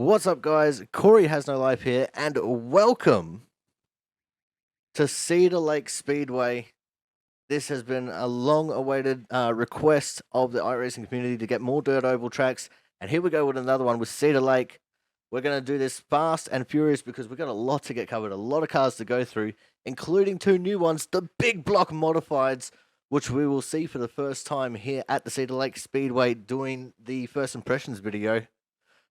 What's up, guys? Corey has no life here, and welcome to Cedar Lake Speedway. This has been a long-awaited request of the iRacing community to get more dirt oval tracks, and here we go with another one with Cedar Lake. We're going to do this fast and furious because we've got a lot to get covered, a lot of cars to go through, including two new ones, the big block modifieds, which we will see for the first time here at the Cedar Lake Speedway doing the first impressions video.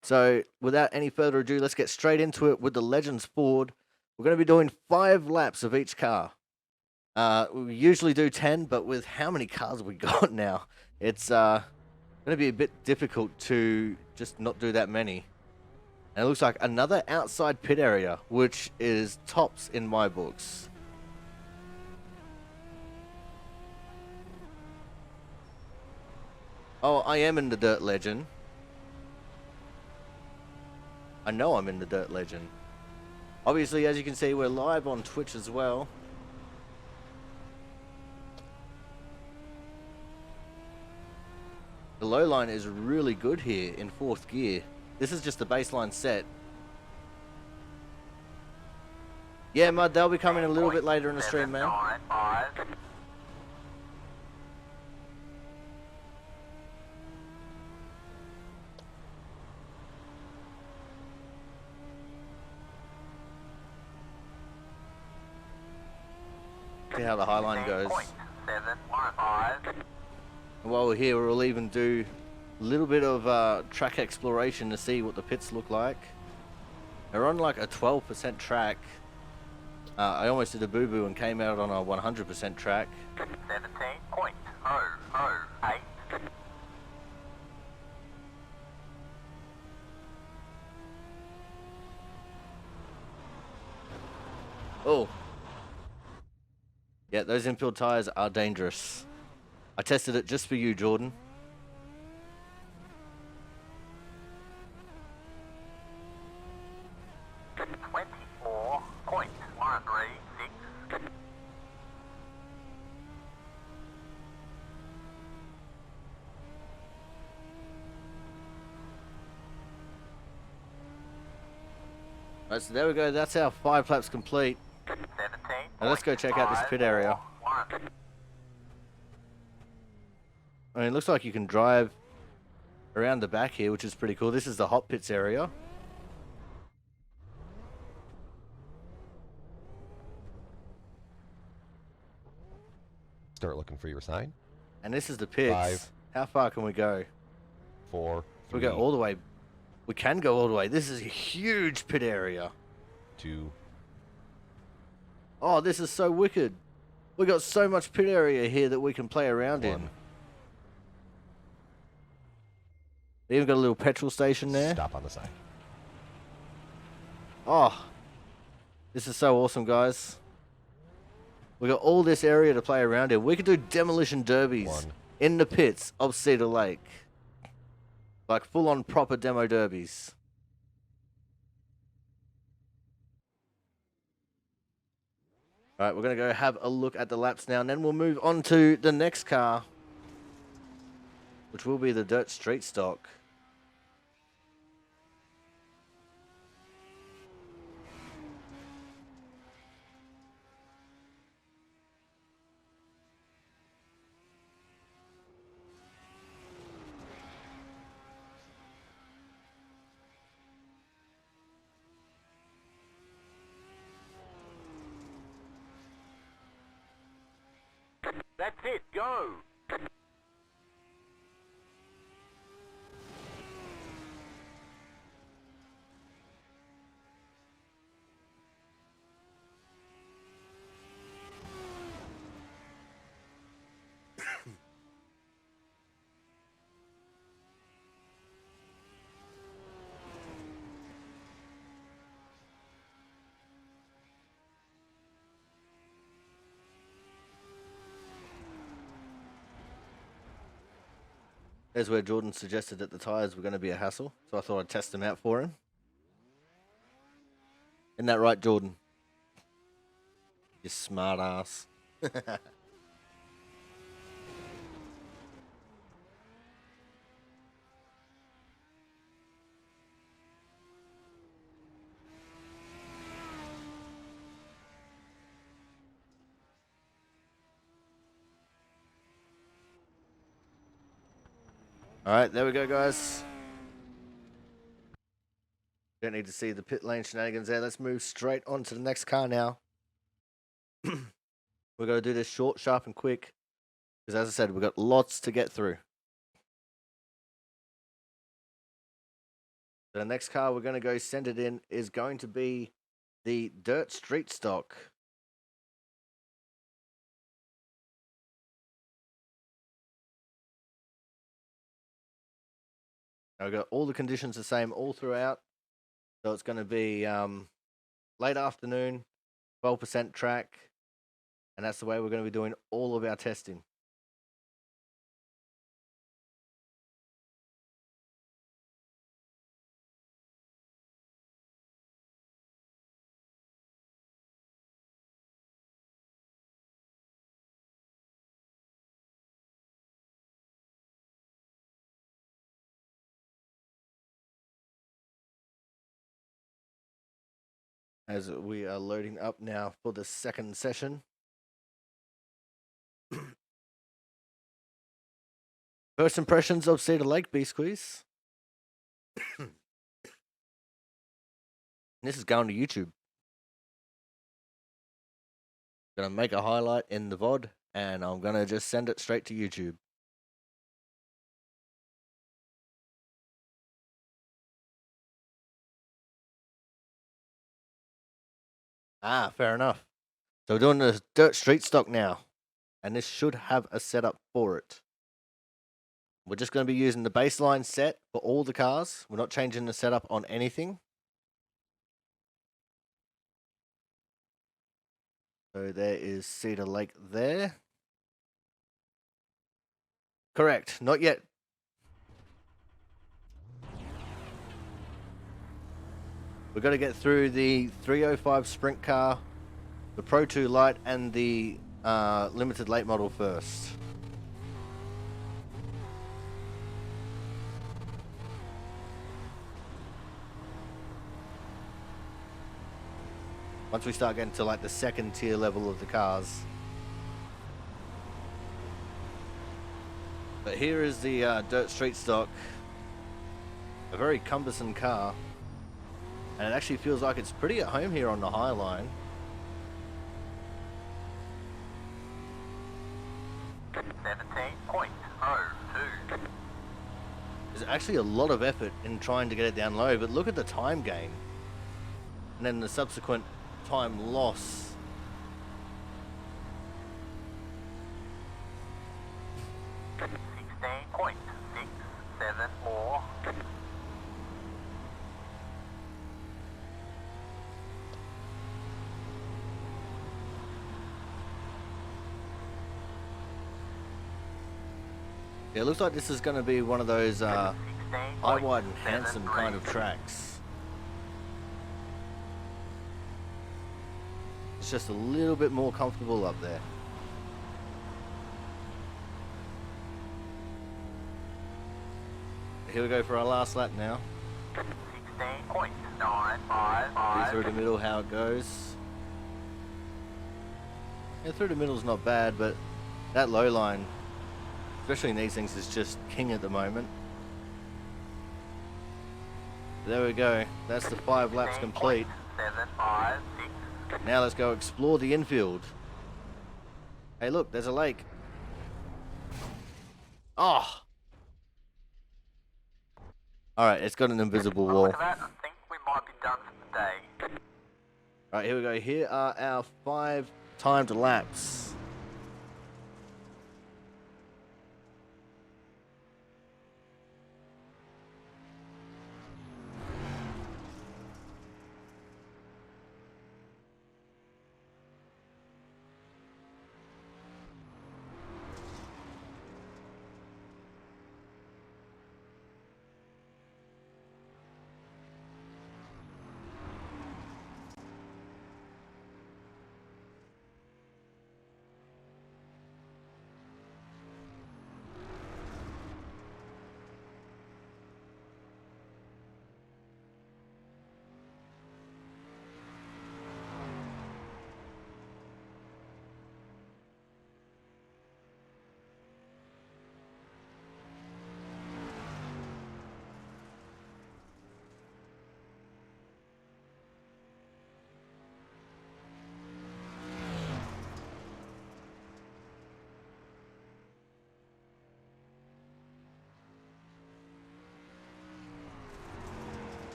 So, without any further ado, let's get straight into it with the Legends Ford. We're going to be doing 5 laps of each car. We usually do 10, but with how many cars we got now, it's going to be a bit difficult to just not do that many. And it looks like another outside pit area, which is tops in my books. Oh, I am in the Dirt Legend. I know I'm in the Dirt Legend. Obviously, as you can see, we're live on Twitch as well. The low line is really good here in 4th gear. This is just the baseline set. Yeah, Mud, they'll be coming a little bit later in the stream, man. See how the high line goes. And while we're here, we'll even do a little bit of track exploration to see what the pits look like. They're on like a 12% track. I almost did a boo-boo and came out on a 100% track. 17.008. Oh. Yeah, those infield tires are dangerous. I tested it just for you, Jordan. Alright, so there we go. That's our 5 laps complete. Now let's go check out this pit area. I mean, it looks like you can drive around the back here, which is pretty cool. This is the hot pits area. Start looking for your sign. And this is the pits. 5. How far can we go? 4. 3, We go all the way. We can go all the way. This is a huge pit area. 2. Oh, this is so wicked. We got so much pit area here that we can play around 1. in. They even got a little petrol station there. Stop on the side. Oh, this is so awesome, guys. We got all this area to play around in. We could do demolition derbies 1. in the pits of Cedar Lake. Like full-on proper demo derbies. Alright, we're going to go have a look at the laps now, and then we'll move on to the next car, which will be the Dirt Street Stock. That's it, go! There's where Jordan suggested that the tyres were going to be a hassle, so I thought I'd test them out for him. Isn't that right, Jordan? You smart ass. All right, there we go, guys. Don't need to see the pit lane shenanigans there. Let's move straight on to the next car now. We're going to do this short, sharp, and quick. Because as I said, we've got lots to get through. The next car we're going to go send it in is going to be the Dirt Street Stock. I've got all the conditions the same all throughout. So it's going to be late afternoon, 12% track. And that's the way we're going to be doing all of our testing. As we are loading up now for the second session. First impressions of Cedar Lake, B-Squeeze. This is going to YouTube. Gonna make a highlight in the VOD, and I'm gonna just send it straight to YouTube. Ah, fair enough. So we're doing the Dirt Street Stock now, and this should have a setup for it. We're just going to be using the baseline set for all the cars. We're not changing the setup on anything. So there is Cedar Lake there. Correct, not yet. We've got to get through the 305 Sprint car, the Pro 2 Light, and the limited late model first. Once we start getting to like the second tier level of the cars. But here is the Dirt Street Stock. A very cumbersome car. And it actually feels like it's pretty at home here on the High Line. There's actually a lot of effort in trying to get it down low, but look at the time gain. And then the subsequent time loss. Yeah, it looks like this is going to be one of those high, wide, and handsome kind of tracks. It's just a little bit more comfortable up there. Here we go for our last lap now. 16.955. Through the middle, how it goes. Yeah, through the middle's not bad, but that low line, especially in these things, is just king at the moment. There we go. That's the 5 laps complete. 756. Now let's go explore the infield. Hey, look, there's a lake. Oh! Alright, it's got an invisible wall. I think we might be done for the day. Alright, here we go. Here are our 5 timed laps.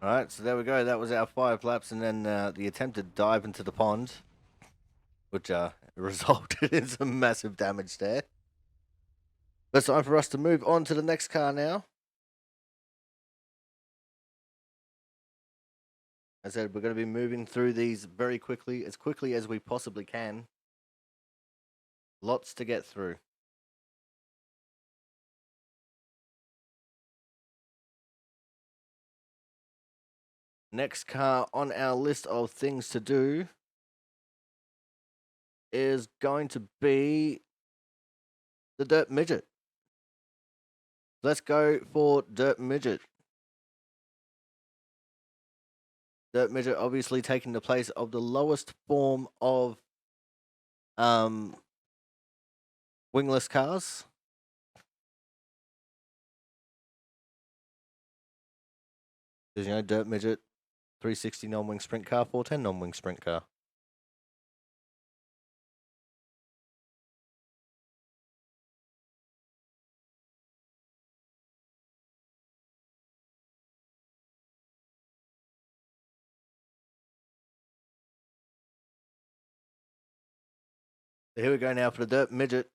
All right, so there we go. That was our 5 laps, and then the attempted dive into the pond, which resulted in some massive damage there. But it's time for us to move on to the next car now. As I said, we're going to be moving through these very quickly as we possibly can. Lots to get through. Next car on our list of things to do is going to be the Dirt Midget. Let's go for Dirt Midget. Dirt Midget obviously taking the place of the lowest form of wingless cars. Because, you know, Dirt Midget, 360 non-wing sprint car, 410 non-wing sprint car. So here we go now for the Dirt Midget.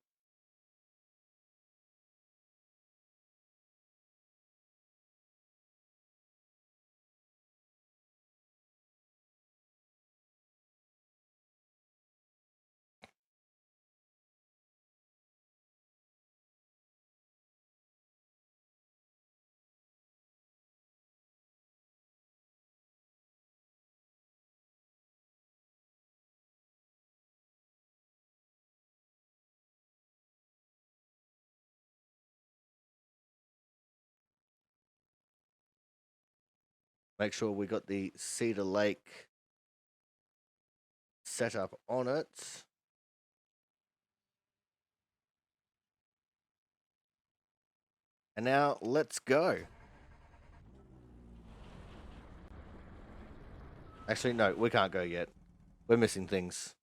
Make sure we got the Cedar Lake setup on it. And now let's go. Actually, no, we can't go yet. We're missing things.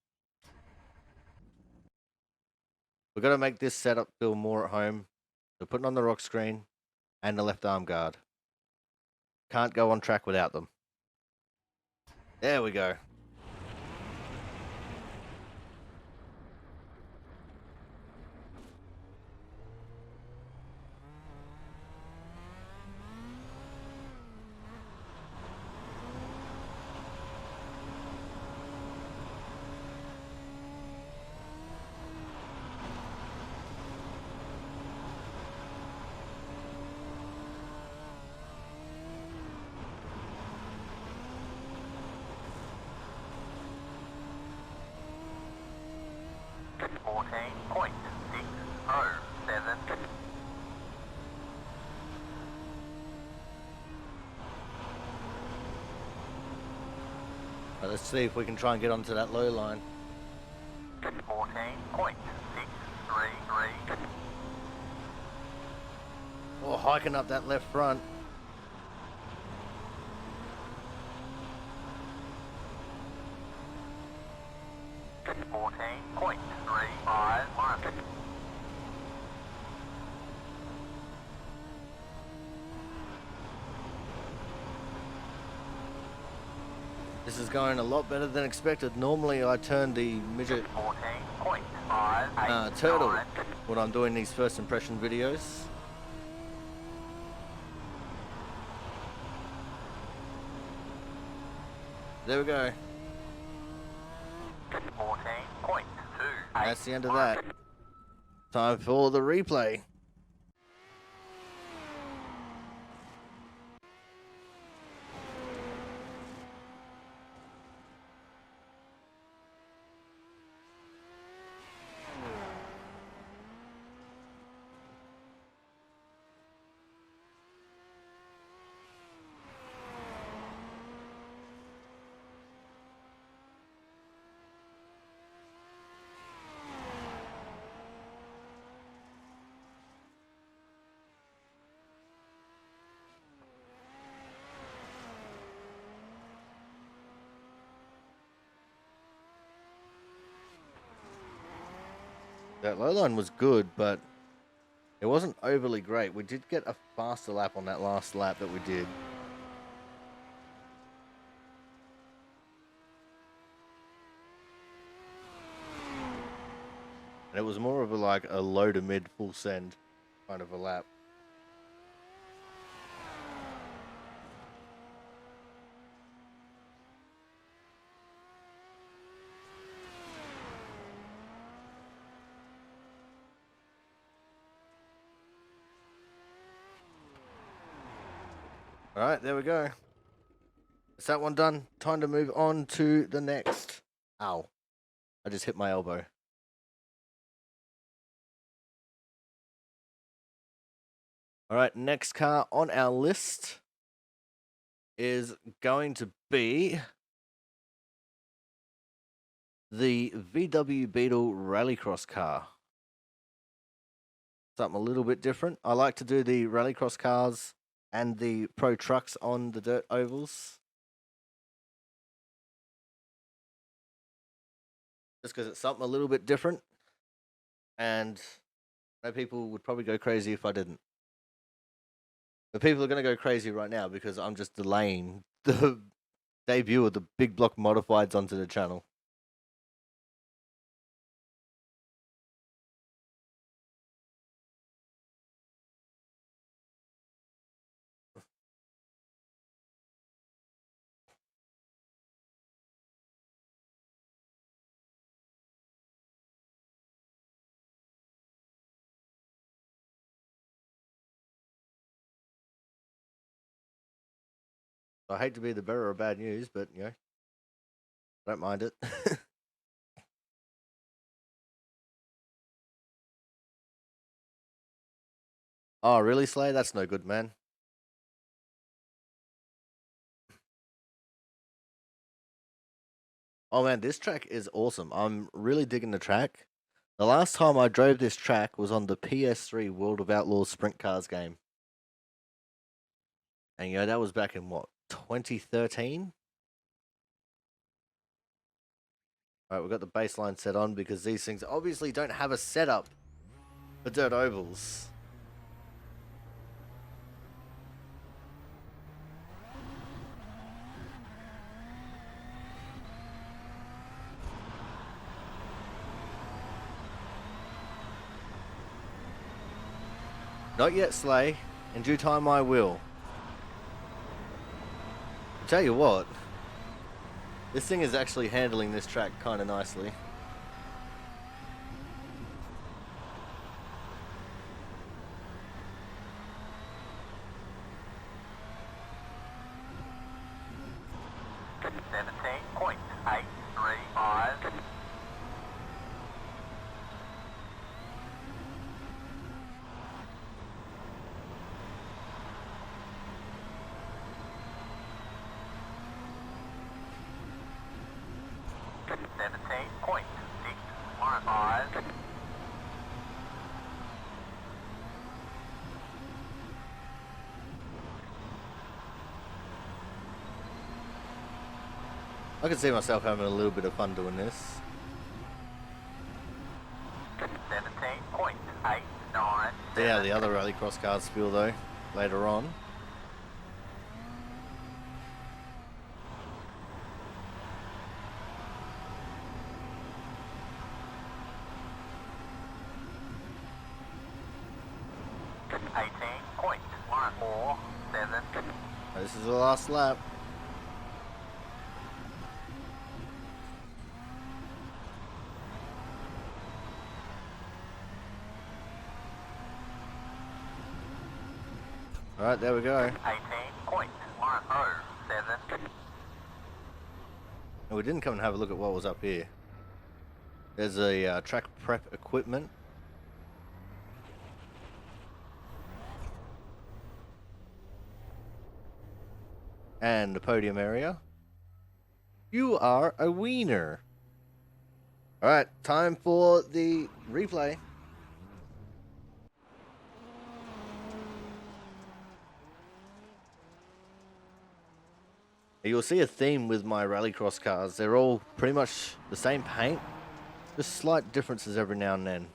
We've got to make this setup feel more at home. We're putting on the rock screen and the left arm guard. Can't go on track without them. There we go. Let's see if we can try and get onto that low line. 14.633. Oh, hiking up that left front. This is going a lot better than expected. Normally I turn the midget turtle when I'm doing these first impression videos. There we go. 14.2. That's the end of that. Time for the replay. That low line was good, but it wasn't overly great. We did get a faster lap on that last lap that we did. And it was more of a like a low to mid full send kind of a lap. All right, there we go. Is that one done? Time to move on to the next. Ow. I just hit my elbow. All right, next car on our list is going to be the VW Beetle Rallycross car. Something a little bit different. I like to do the Rallycross cars and the Pro Trucks on the dirt ovals. Just because it's something a little bit different. And I know people would probably go crazy if I didn't. But people are going to go crazy right now because I'm just delaying the debut of the big block modifieds onto the channel. I hate to be the bearer of bad news, but you know, I don't mind it. Oh, really, Slay? That's no good, man. Oh man, this track is awesome. I'm really digging the track. The last time I drove this track was on the PS3 World of Outlaws Sprint Cars game. And you know, that was back in what, 2013? Alright, we've got the baseline set on because these things obviously don't have a setup for dirt ovals. Not yet, Slay. In due time, I will. Tell you what, this thing is actually handling this track kind of nicely. I can see myself having a little bit of fun doing this. 17.89. See how the other rallycross cars feel though, later on. This is the last lap. Alright, there we go. 18.107. And we didn't come and have a look at what was up here. There's a track prep equipment. And the podium area. You are a wiener. Alright, time for the replay. You'll see a theme with my rallycross cars. They're all pretty much the same paint, just slight differences every now and then.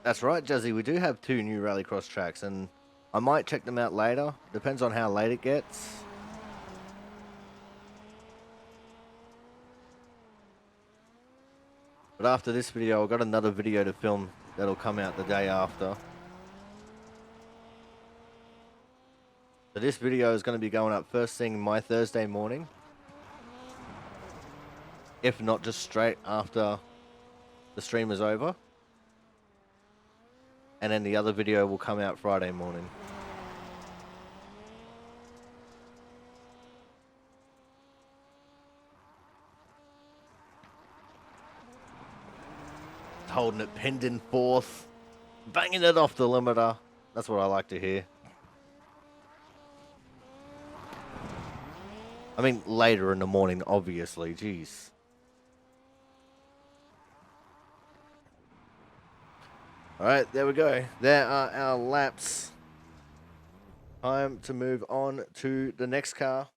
That's right, Jazzy. We do have 2 new rallycross tracks, and I might check them out later. Depends on how late it gets. But after this video, I've got another video to film that'll come out the day after. So this video is going to be going up first thing my Thursday morning. If not just straight after the stream is over. And then the other video will come out Friday morning. Holding it pinned in 4th. Banging it off the limiter. That's what I like to hear. I mean, later in the morning, obviously. Jeez. Alright, there we go. There are our laps. Time to move on to the next car.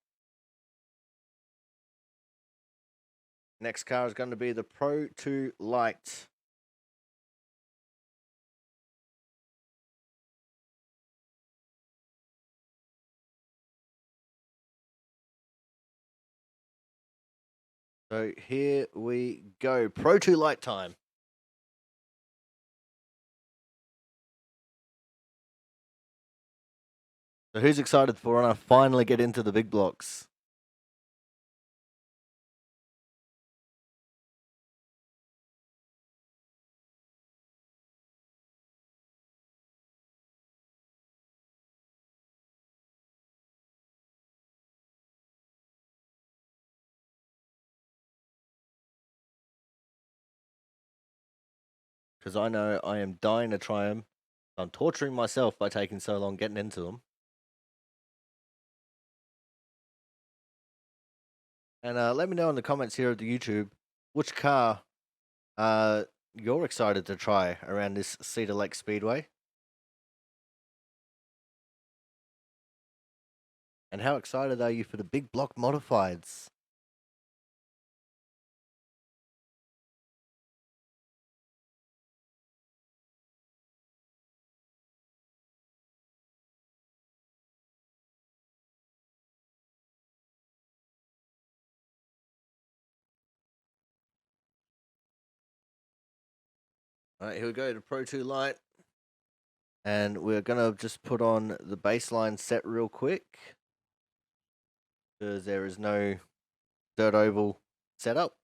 Next car is going to be the Pro 2 Light. So here we go. Pro 2 Light time. So who's excited for when I finally get into the big blocks? Because I know I am dying to try them. I'm torturing myself by taking so long getting into them. And let me know in the comments here of the YouTube which car you're excited to try around this Cedar Lake Speedway. And how excited are you for the big block modifieds? Alright, here we go to Pro 2 Light. And we're going to just put on the baseline set real quick. Because there is no dirt oval setup.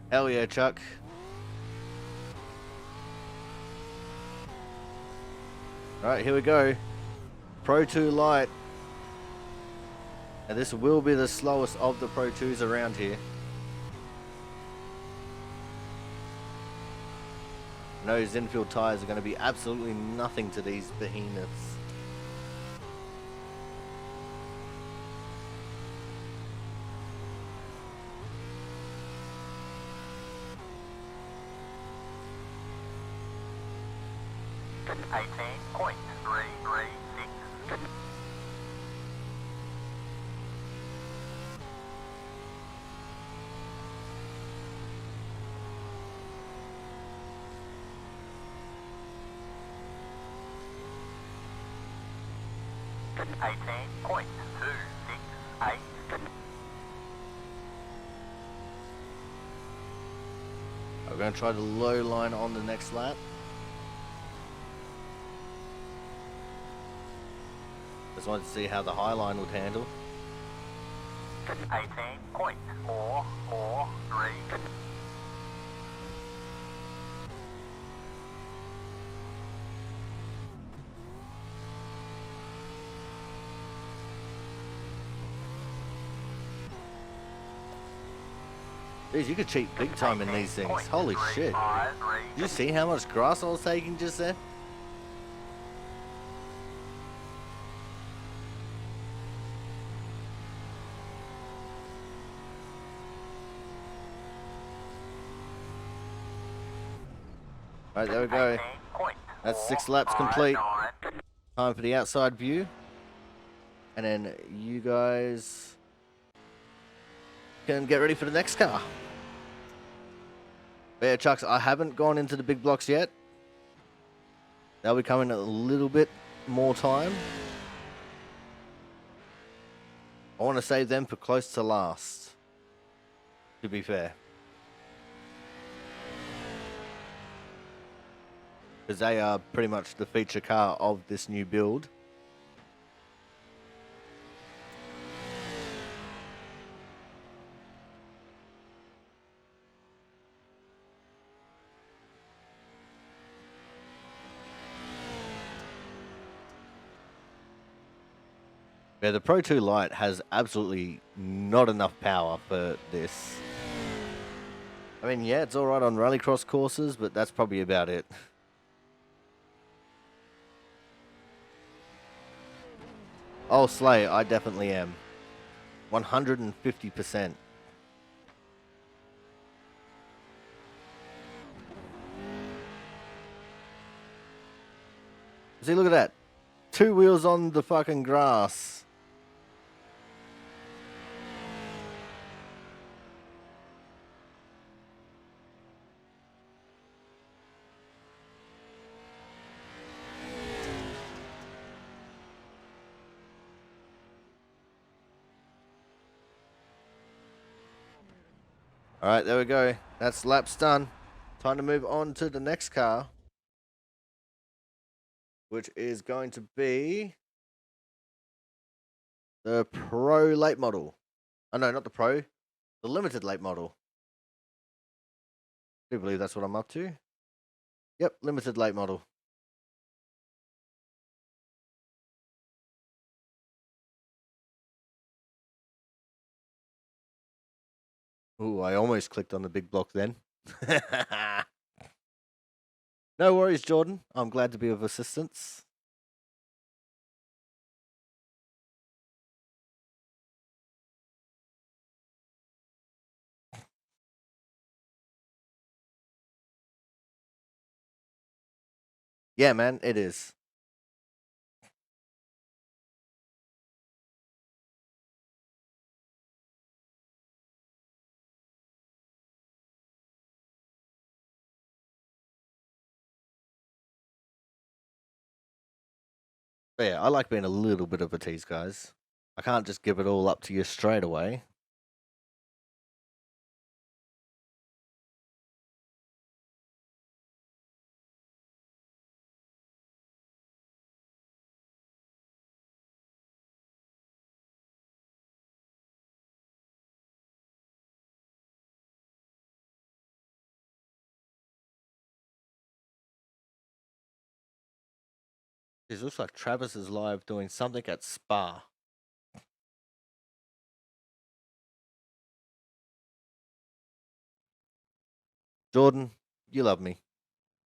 Hell yeah, Chuck. Alright, here we go. Pro 2 Light. And this will be the slowest of the Pro 2s around here. Those infield tyres are going to be absolutely nothing to these behemoths. I'm going to try the low line on the next lap. Just wanted to see how the high line would handle. 18.443. Jeez, you could cheat big time in these things. Holy shit. Did you see how much grass I was taking just then? Alright, there we go. That's 6 laps complete. Time for the outside view. And then you guys can get ready for the next car. But yeah, Chucks, I haven't gone into the big blocks yet. They'll be coming a little bit more time. I want to save them for close to last, to be fair. Because they are pretty much the feature car of this new build. Yeah, the Pro 2 Lite has absolutely not enough power for this. I mean, yeah, it's alright on rallycross courses, but that's probably about it. Oh, Slay, I definitely am. 150%. See, look at that. 2 wheels on the fucking grass. Alright, there we go. That's laps done. Time to move on to the next car, which is going to be the Pro late model. Oh no, not the Pro. The limited late model. I do believe that's what I'm up to. Yep, limited late model. Ooh, I almost clicked on the big block then. No worries, Jordan. I'm glad to be of assistance. Yeah, man, it is. But yeah, I like being a little bit of a tease, guys. I can't just give it all up to you straight away. It looks like Travis is live doing something at Spa. Jordan, you love me.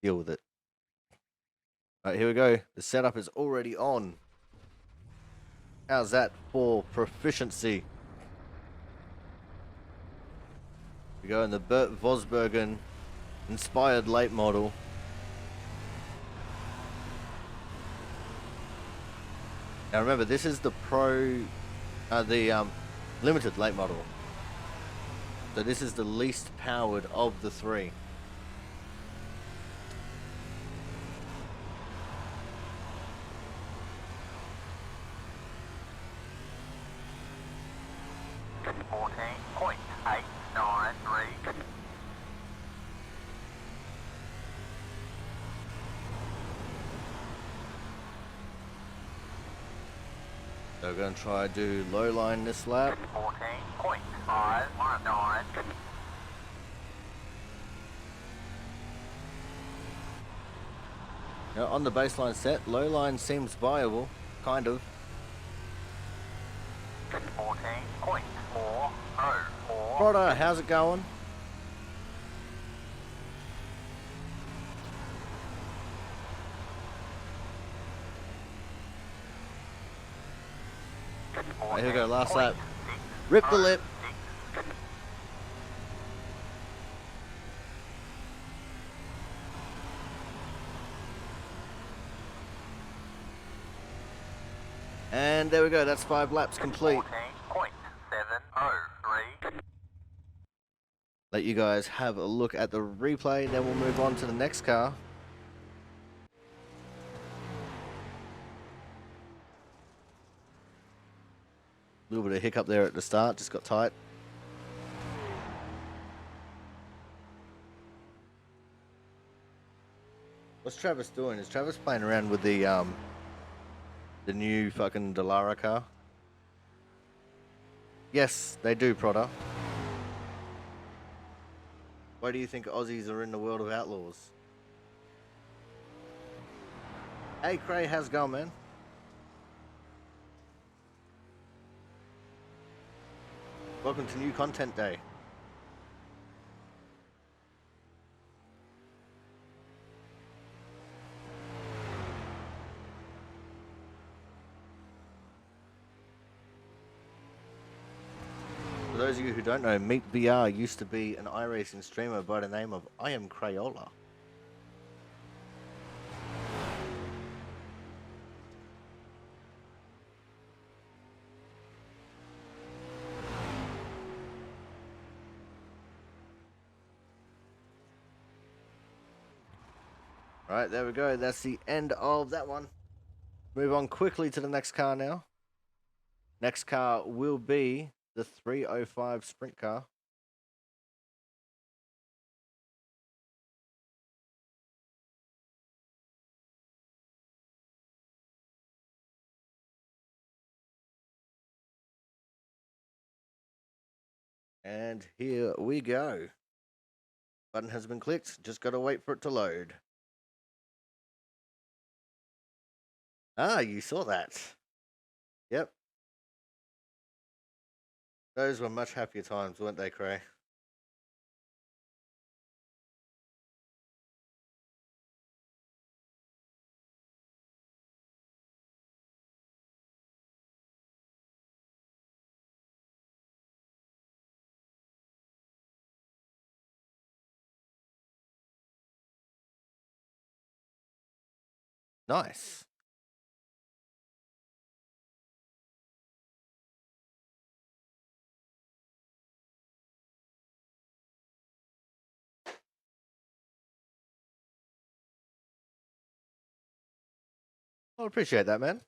Deal with it. Alright, here we go. The setup is already on. How's that for proficiency? We go in the Bert Vosbergen inspired late model. Now remember, this is the limited late model. So this is the least powered of the three. So we're going to try to do low line this lap. 14.519. Now on the baseline set, low line seems viable, kind of. 14.404. Righto, how's it going? Right, here we go, last lap. Rip the lip. And there we go, that's 5 laps complete. 14.703. let you guys have a look at the replay, then we'll move on to the next car. A little bit of hiccup there at the start, just got tight. What's Travis doing? Is Travis playing around with the new fucking Delara car? Yes, they do, Prada. Why do you think Aussies are in the world of outlaws? Hey, Cray, how's it going, man? Welcome to New Content Day. For those of you who don't know, Meet VR used to be an iRacing streamer by the name of I Am Crayola. Right, there we go. That's the end of that one. Move on quickly to the next car now. Next car will be the 305 sprint car. And here we go. Button has been clicked. Just got to wait for it to load. Ah, you saw that. Yep. Those were much happier times, weren't they, Cray? Nice. I appreciate that, man.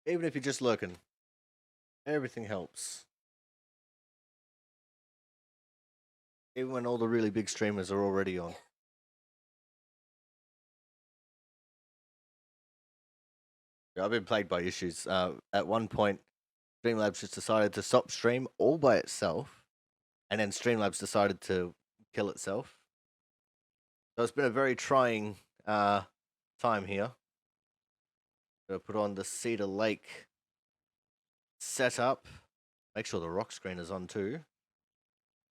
Even if you're just lurking, everything helps. Even when all the really big streamers are already on. Yeah, I've been plagued by issues. At one point, Streamlabs just decided to stop stream all by itself, and then Streamlabs decided to kill itself. So it's been a very trying time here. Gonna put on the Cedar Lake setup. Make sure the rock screen is on too.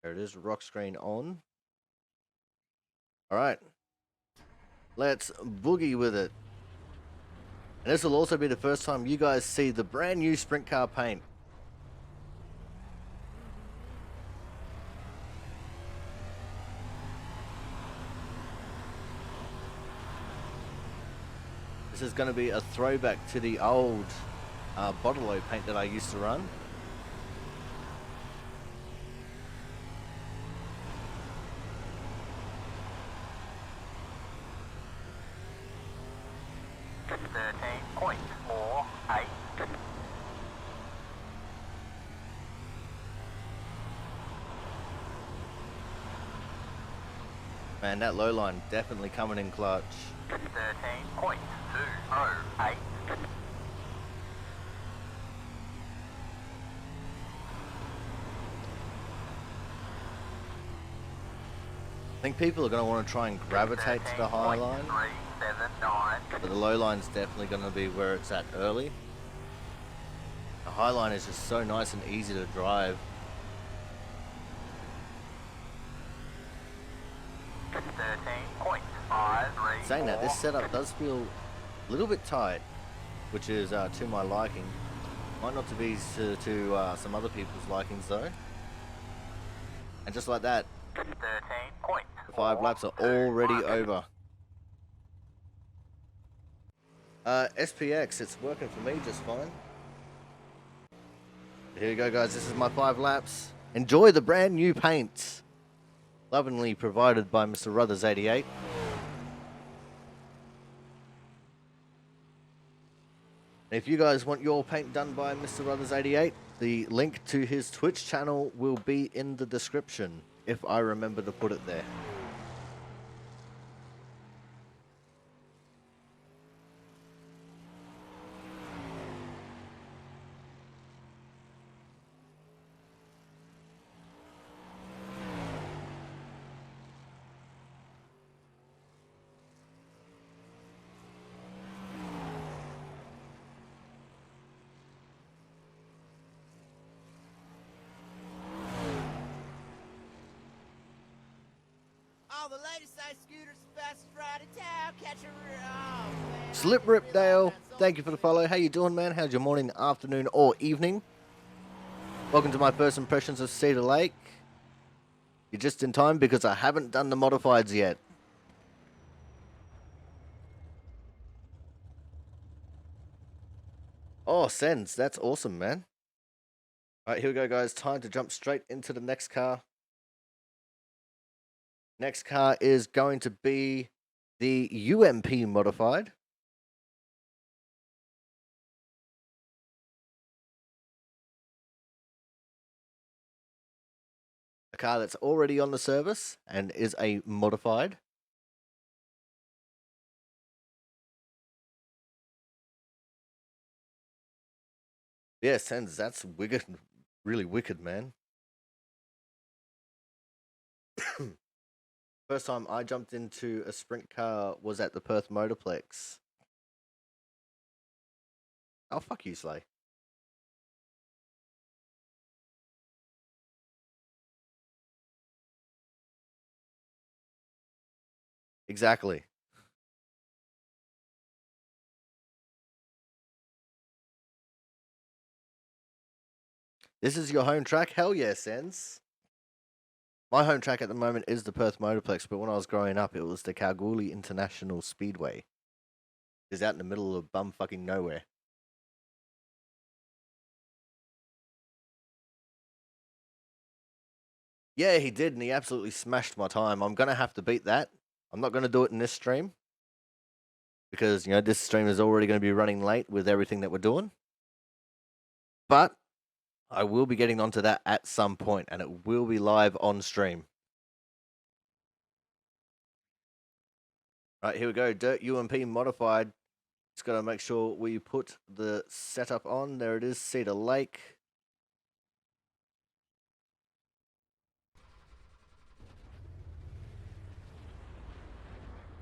There it is, rock screen on. All right, let's boogie with it. And this will also be the first time you guys see the brand new sprint car paint. This is going to be a throwback to the old Bottle paint that I used to run. Man, that low line definitely coming in clutch. 13.208. I think people are going to want to try and gravitate to the high line, but the low line's definitely going to be where it's at early. The high line is just so nice and easy to drive. Saying that, this setup does feel a little bit tight, which is to my liking. Might not to be to some other people's likings though. And just like that, the 5 laps are already over. SPX, it's working for me just fine. Here you go, guys. This is my 5 laps. Enjoy the brand new paint. Lovingly provided by Mr. Ruthers88. If you guys want your paint done by Mr. Ruthers88, the link to his Twitch channel will be in the description, if I remember to put it there. All the ladies say Scooter's the fastest ride in town. Catch a man. Slip Rip Dale, thank you for the follow. How you doing, man? How's your morning, afternoon, or evening? Welcome to my first impressions of Cedar Lake. You're just in time because I haven't done the modifieds yet. Oh, Sens, that's awesome, man. All right, here we go, guys. Time to jump straight into the next car. Next car is going to be the UMP modified. A car that's already on the service and is a modified. Yeah, Sens, that's wicked, really wicked, man. First time I jumped into a sprint car was at the Perth Motorplex. Oh, fuck you, Slay. Exactly. This is your home track? Hell yeah, Sens. My home track at the moment is the Perth Motorplex, but when I was growing up, it was the Kalgoorlie International Speedway. It's out in the middle of bumfucking nowhere. Yeah, he did, and he absolutely smashed my time. I'm going to have to beat that. I'm not going to do it in this stream because, you know, this stream is already going to be running late with everything that we're doing. But I will be getting onto that at some point, and it will be live on stream. All right, here we go. Dirt UMP modified. Just got to make sure we put the setup on. There it is, Cedar Lake.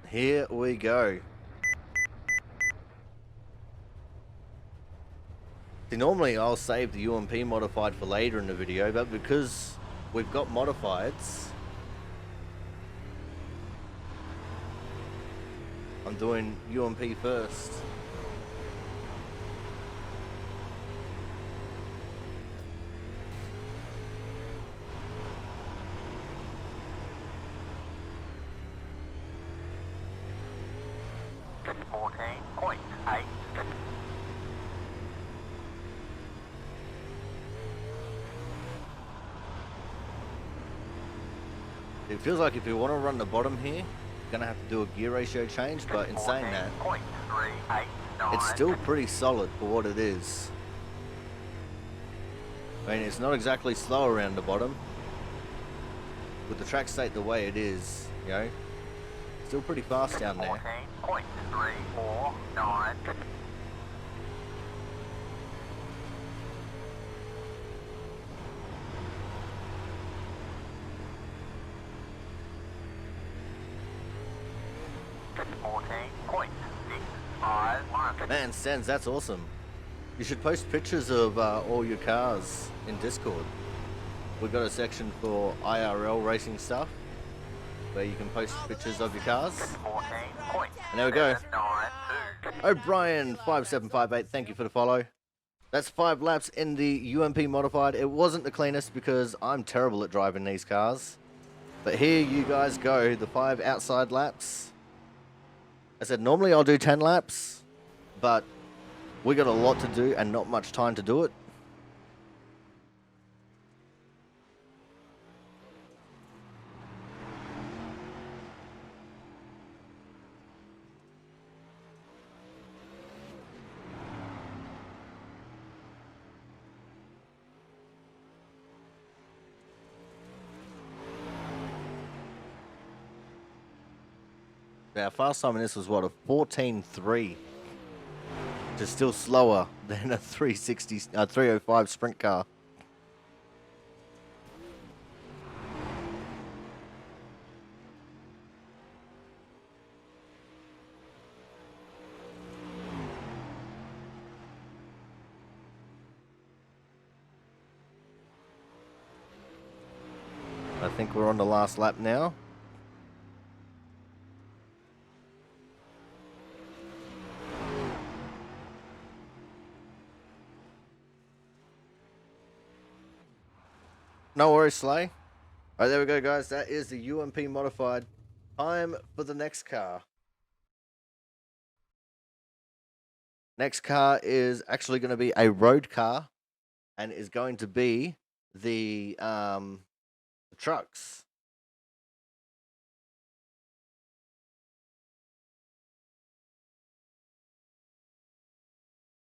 Here we go. See, normally I'll save the UMP modified for later in the video, but because we've got modifieds, I'm doing UMP first. It feels like if you want to run the bottom here, you're going to have to do a gear ratio change, but in saying that, it's still pretty solid for what it is. I mean, it's not exactly slow around the bottom. With the track state the way it is, you know, still pretty fast down there. 14.349. Man, Sens, that's awesome. You should post pictures of all your cars in Discord. We've got a section for IRL racing stuff where you can post pictures of your cars. And there we go. O'Brien5758, thank you for the follow. That's 5 laps in the UMP modified. It wasn't the cleanest because I'm terrible at driving these cars. But here you guys go, the 5 outside laps. I said normally I'll do 10 laps, but we got a lot to do and not much time to do it. Our fast time in this was what, a 14.3, which is still slower than a 305 sprint car. I think we're on the last lap now. No worries, Slay. All right, there we go, guys. That is the UMP modified. Time for the next car. Next car is actually going to be a road car and is going to be the trucks.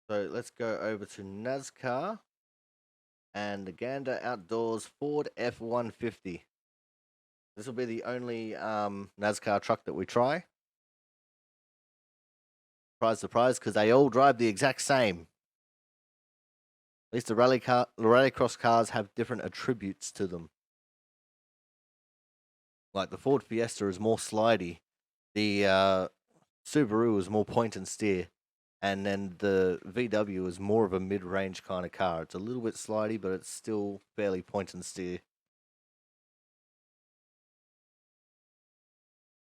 So let's go over to NASCAR and the Gander Outdoors Ford F-150. This will be the only NASCAR truck that we try. Surprise, surprise, because they all drive the exact same. At least the rallycross cars have different attributes to them. Like the Ford Fiesta is more slidey. The Subaru is more point and steer. And then the VW is more of a mid-range kind of car. It's a little bit slidey, but it's still fairly point and steer.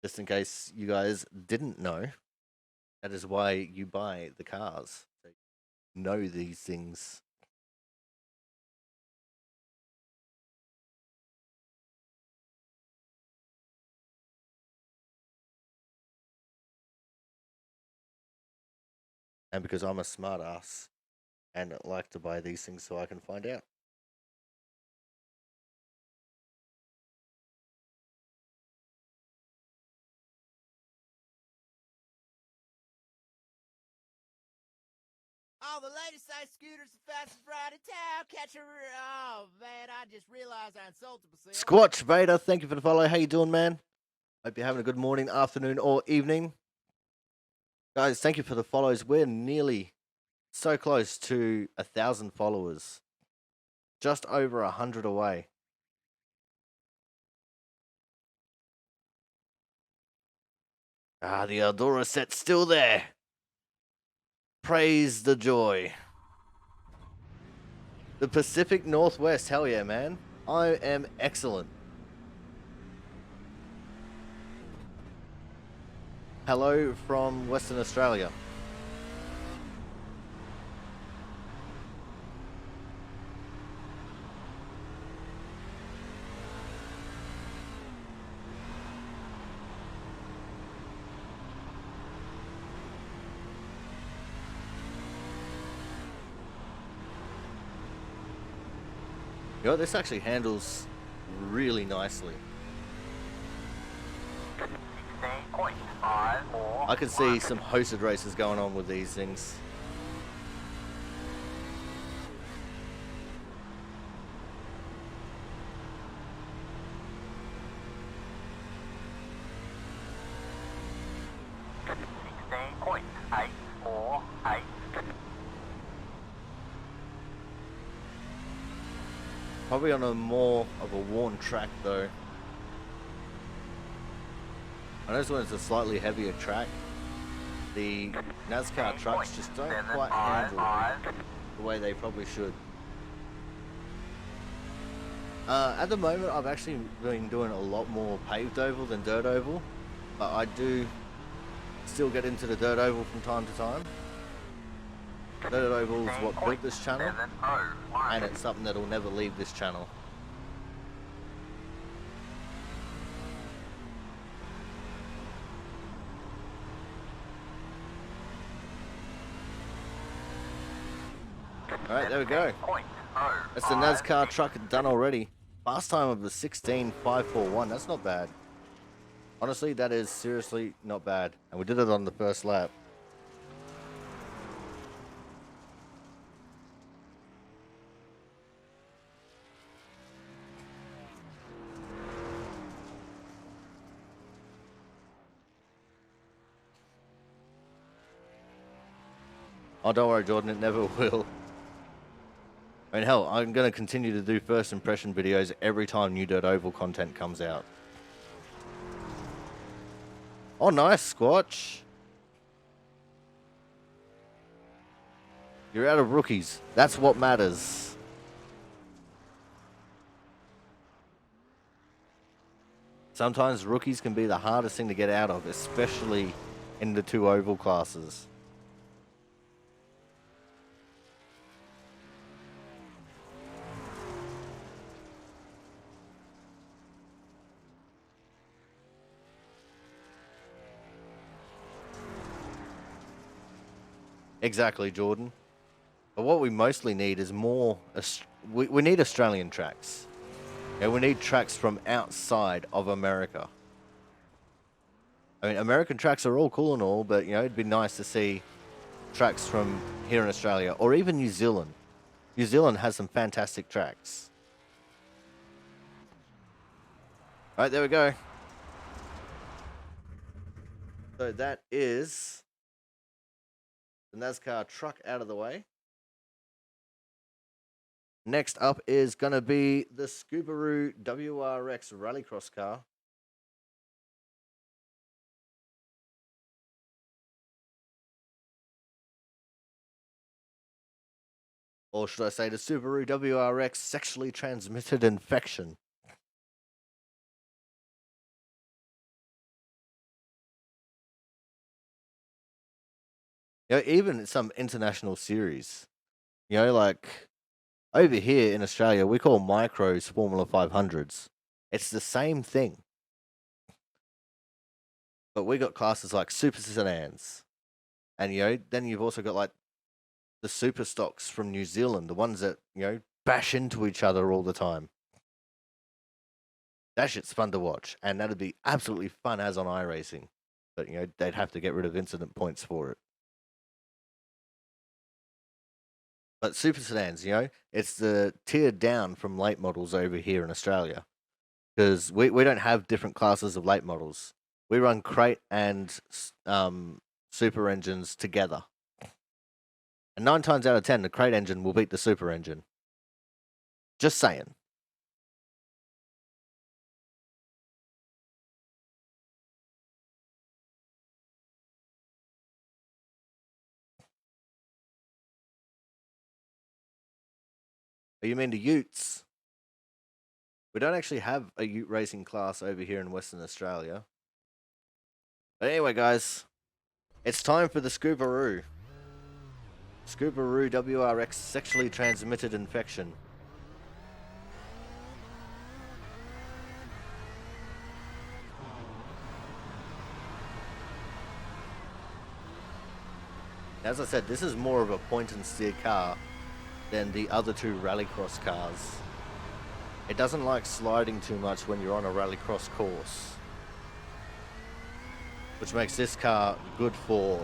Just in case you guys didn't know, that is why you buy the cars. So you know these things. And because I'm a smart ass and like to buy these things so I can find out. Oh, the latest size scooters, the fastest ride in town. Oh man, I just realized I insulted myself. Squatch Vader, thank you for the follow. How you doing, man? Hope you're having a good morning, afternoon, or evening. Guys, thank you for the follows. We're nearly so close to 1,000 followers. Just over 100 away. Ah, the Eldora set's still there. Praise the joy. The Pacific Northwest, hell yeah, man. I am excellent. Hello from Western Australia. You know, this actually handles really nicely. 16.54. I can see some hosted races going on with these things. Probably on a more of a worn track though. I noticed when it's a slightly heavier track, the NASCAR trucks just don't quite handle the way they probably should. At the moment, I've actually been doing a lot more paved oval than dirt oval, but I do still get into the dirt oval from time to time. Dirt oval is what built this channel, and it's something that'll never leave this channel. Alright, there we go. That's the NASCAR truck done already. Last time of the 16.541. That's not bad. Honestly, that is seriously not bad. And we did it on the first lap. Oh, don't worry, Jordan, it never will. I mean, hell, I'm going to continue to do first impression videos every time New Dirt Oval content comes out. Oh, nice, Squatch. You're out of rookies. That's what matters. Sometimes rookies can be the hardest thing to get out of, especially in the 2 oval classes. Exactly, Jordan. But what we mostly need is more... We need Australian tracks. We need tracks from outside of America. I mean, American tracks are all cool and all, but, it'd be nice to see tracks from here in Australia, or even New Zealand. New Zealand has some fantastic tracks. All right, there we go. So that is the NASCAR truck out of the way. Next up is going to be the Subaru WRX Rallycross car. Or should I say the Subaru WRX Sexually Transmitted Infection. Even some international series. Like over here in Australia, we call micros Formula 500s. It's the same thing. But we got classes like super sedans. And, then you've also got like the super stocks from New Zealand, the ones that, bash into each other all the time. That shit's fun to watch. And that'd be absolutely fun as on iRacing. But, they'd have to get rid of incident points for it. But super sedans, it's the tier down from late models over here in Australia. Because we don't have different classes of late models. We run crate and super engines together. And 9 times out of 10, the crate engine will beat the super engine. Just saying. Oh, you mean the Utes? We don't actually have a Ute racing class over here in Western Australia. But anyway, guys, it's time for the Subaru. Subaru WRX Sexually Transmitted Infection. As I said, this is more of a point and steer car than the other 2 rallycross cars. It doesn't like sliding too much when you're on a rallycross course, which makes this car good for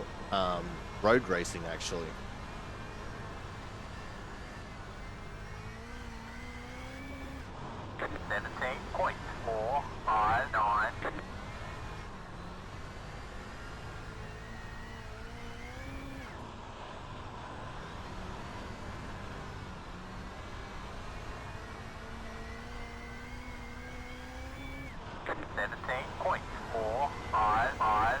road racing, actually. $17.459. $17.455.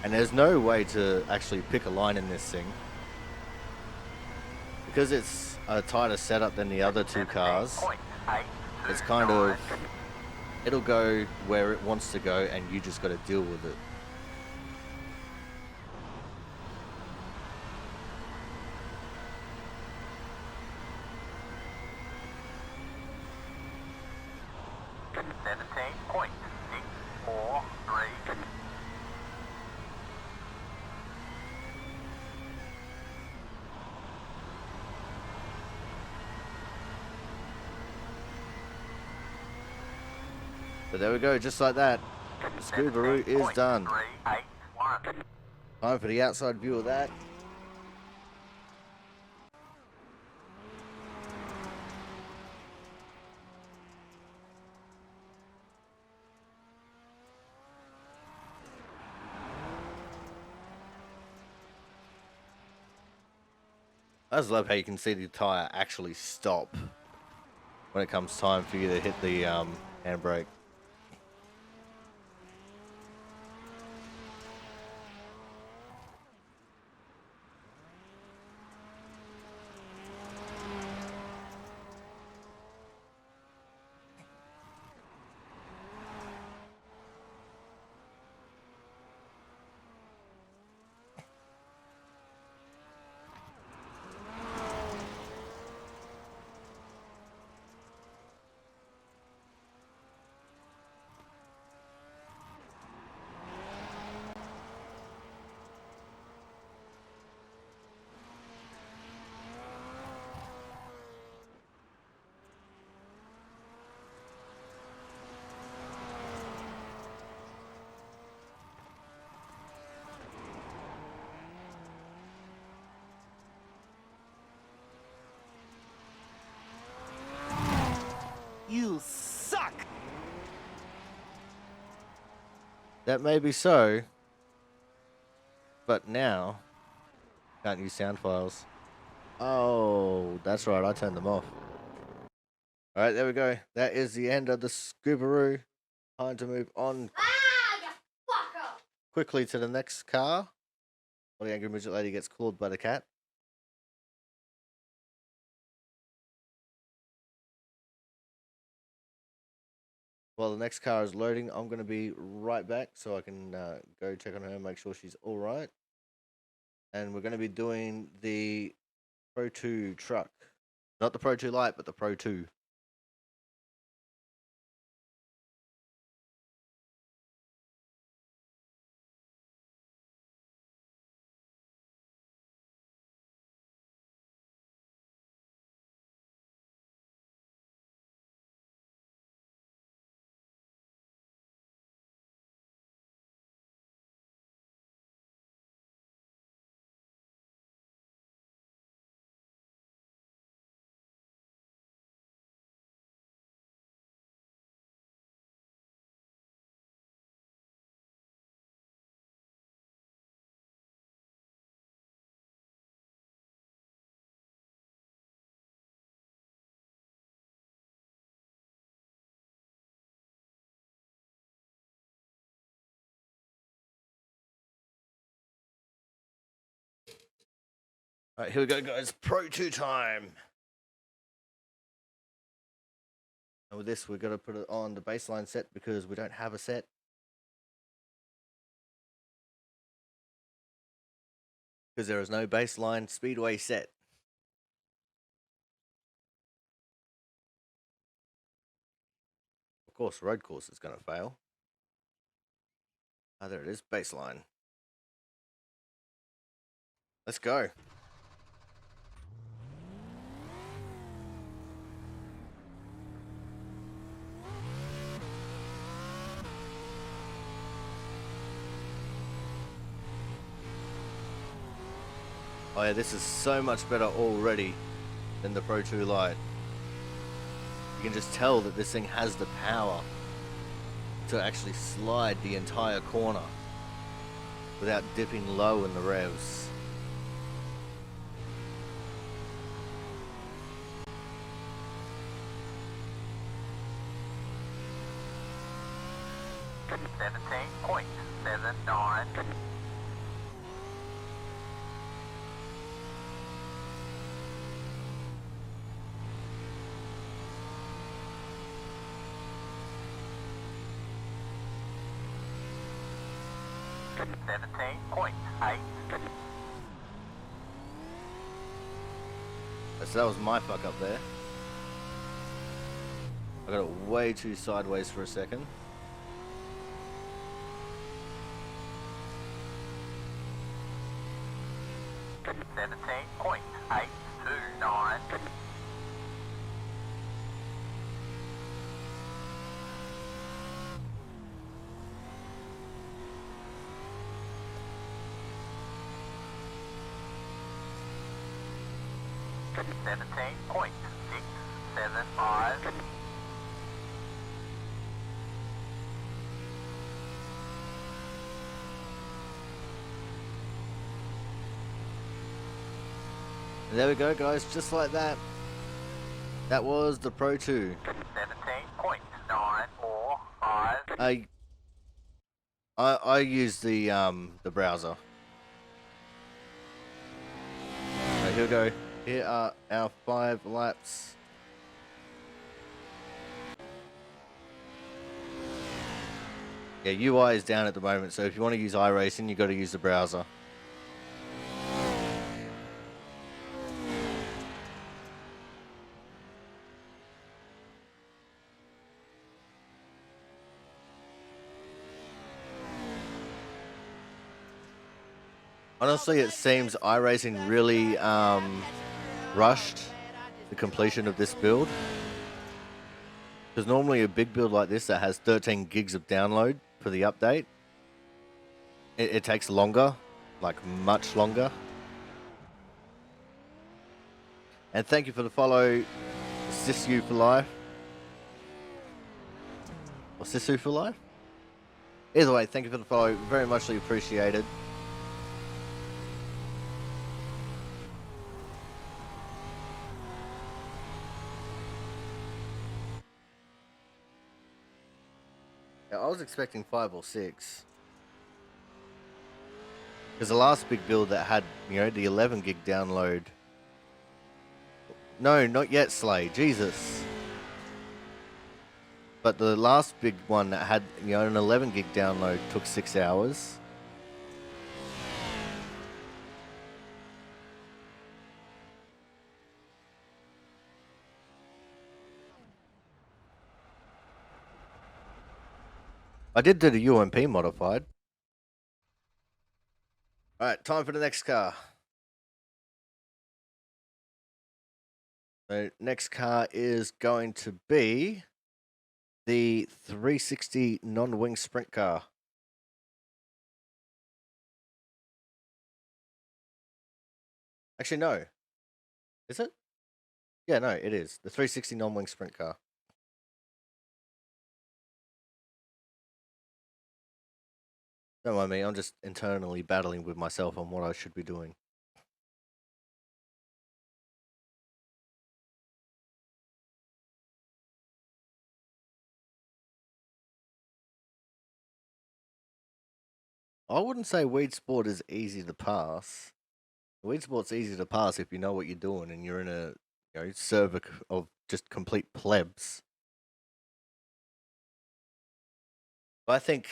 And there's no way to actually pick a line in this thing. Because it's a tighter setup than the other 2 cars, it's kind of... It'll go where it wants to go and you just got to deal with it. But there we go, just like that. The Subaru is done. Time for the outside view of that. I just love how you can see the tire actually stop when it comes time for you to hit the handbrake. You suck! That may be so, but now can't use sound files. Oh, that's right. I turned them off. All right, there we go. That is the end of the Scoobaroo. Time to move on quickly to the next car. While the angry midget lady gets clawed by the cat. While the next car is loading, I'm going to be right back so I can go check on her and make sure she's all right. And we're going to be doing the Pro 2 truck. Not the Pro 2 Lite, but the Pro 2. All right, here we go, guys. Pro 2 time. And with this, we're going to put it on the baseline set because we don't have a set. Because there is no baseline speedway set. Of course, road course is going to fail. Ah, there it is, baseline. Let's go. Oh yeah, this is so much better already than the Pro 2 Lite. You can just tell that this thing has the power to actually slide the entire corner without dipping low in the revs. $17.79. $17.8. So that was my fuck up there. I got it way too sideways for a second. $17.829. $17.675. And there we go, guys, just like that. That was the Pro 2. 17.945. I use the browser. Right, here we go. Here are our 5 laps. Yeah, UI is down at the moment, so if you want to use iRacing, you've got to use the browser. Honestly, it seems iRacing really rushed the completion of this build. Because normally a big build like this that has 13 gigs of download for the update, it takes longer, like much longer. And thank you for the follow, Sisu for life. Or Sisu for life? Either way, thank you for the follow, very muchly appreciated. Yeah, I was expecting 5 or 6. Because the last big build that had, you know, the 11 gig download. No, not yet, Slay. Jesus. But the last big one that had, you know, an 11 gig download took 6 hours. I did do the UMP modified. Alright, time for the next car. So next car is going to be the 360 non-wing sprint car. Actually, no. Is it? Yeah, no, it is. The 360 non-wing sprint car. Don't mind me, I'm just internally battling with myself on what I should be doing. I wouldn't say weed sport is easy to pass. Weed sport's easy to pass if you know what you're doing and you're in a, you know, server of just complete plebs. I think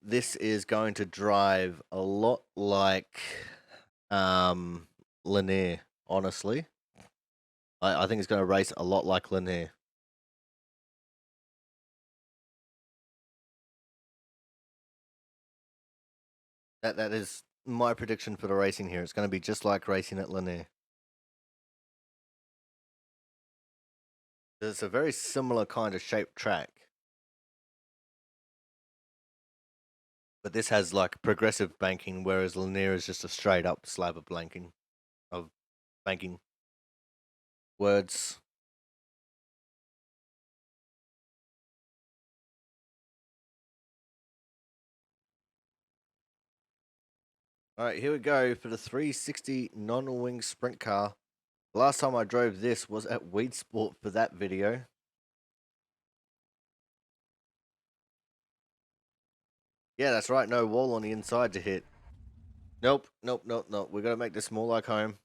this is going to drive a lot like Lanier, honestly. I think it's going to race a lot like Lanier. That is my prediction for the racing here. It's going to be just like racing at Lanier. It's a very similar kind of shaped track. But this has like progressive banking, whereas Lanier is just a straight up slab of banking. Words. Alright, here we go for the 360 non-wing sprint car. The last time I drove this was at Weed Sport for that video. Yeah, that's right, no wall on the inside to hit. Nope. We gotta make this more like home.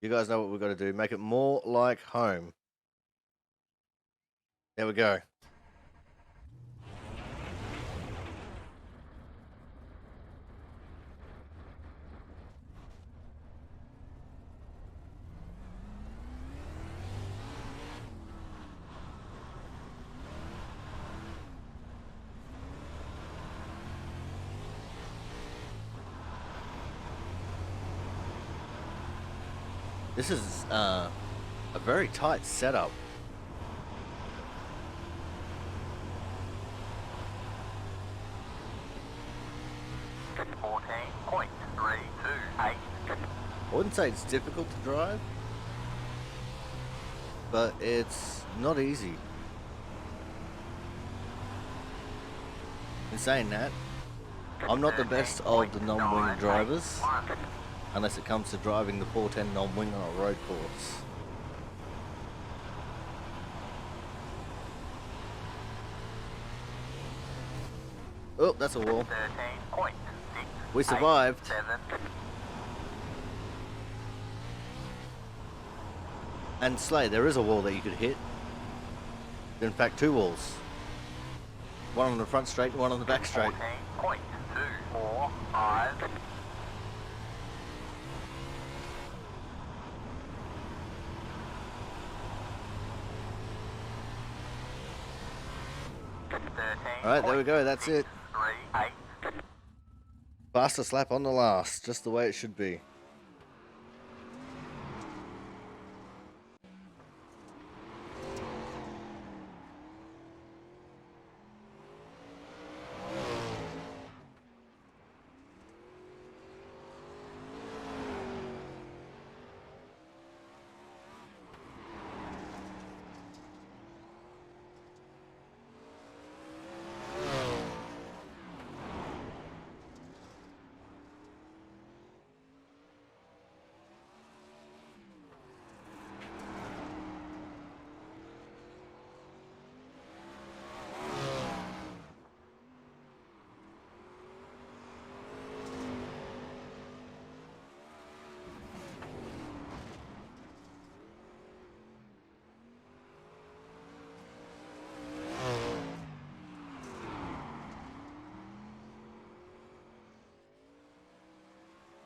You guys know what we gotta do. Make it more like home. There we go. This is a very tight setup. I wouldn't say it's difficult to drive, but it's not easy. In saying that, I'm not the best of the non-wing drivers. unless it comes to driving the 410 non-wing on a road course. Oh, that's a wall. 13.6. We survived. 7. And Slay, there is a wall that you could hit. In fact, 2 walls. One on the front straight and one on the back straight. 14.245. Alright, there we go, that's it. 3, 8. Fastest lap on the last, just the way it should be.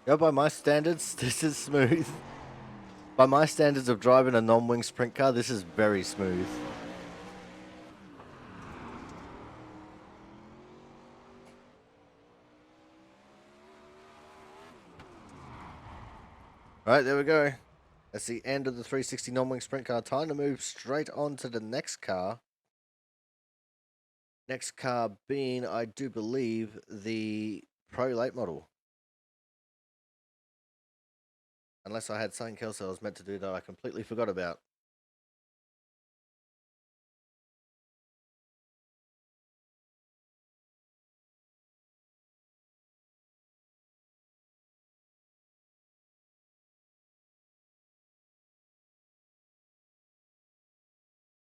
Yeah, by my standards, this is smooth. By my standards of driving a non-wing sprint car, this is very smooth. Alright, there we go. That's the end of the 360 non-wing sprint car. Time to move straight on to the next car. Next car being, I do believe, the Pro Late model. Unless I had something else I was meant to do that I completely forgot about.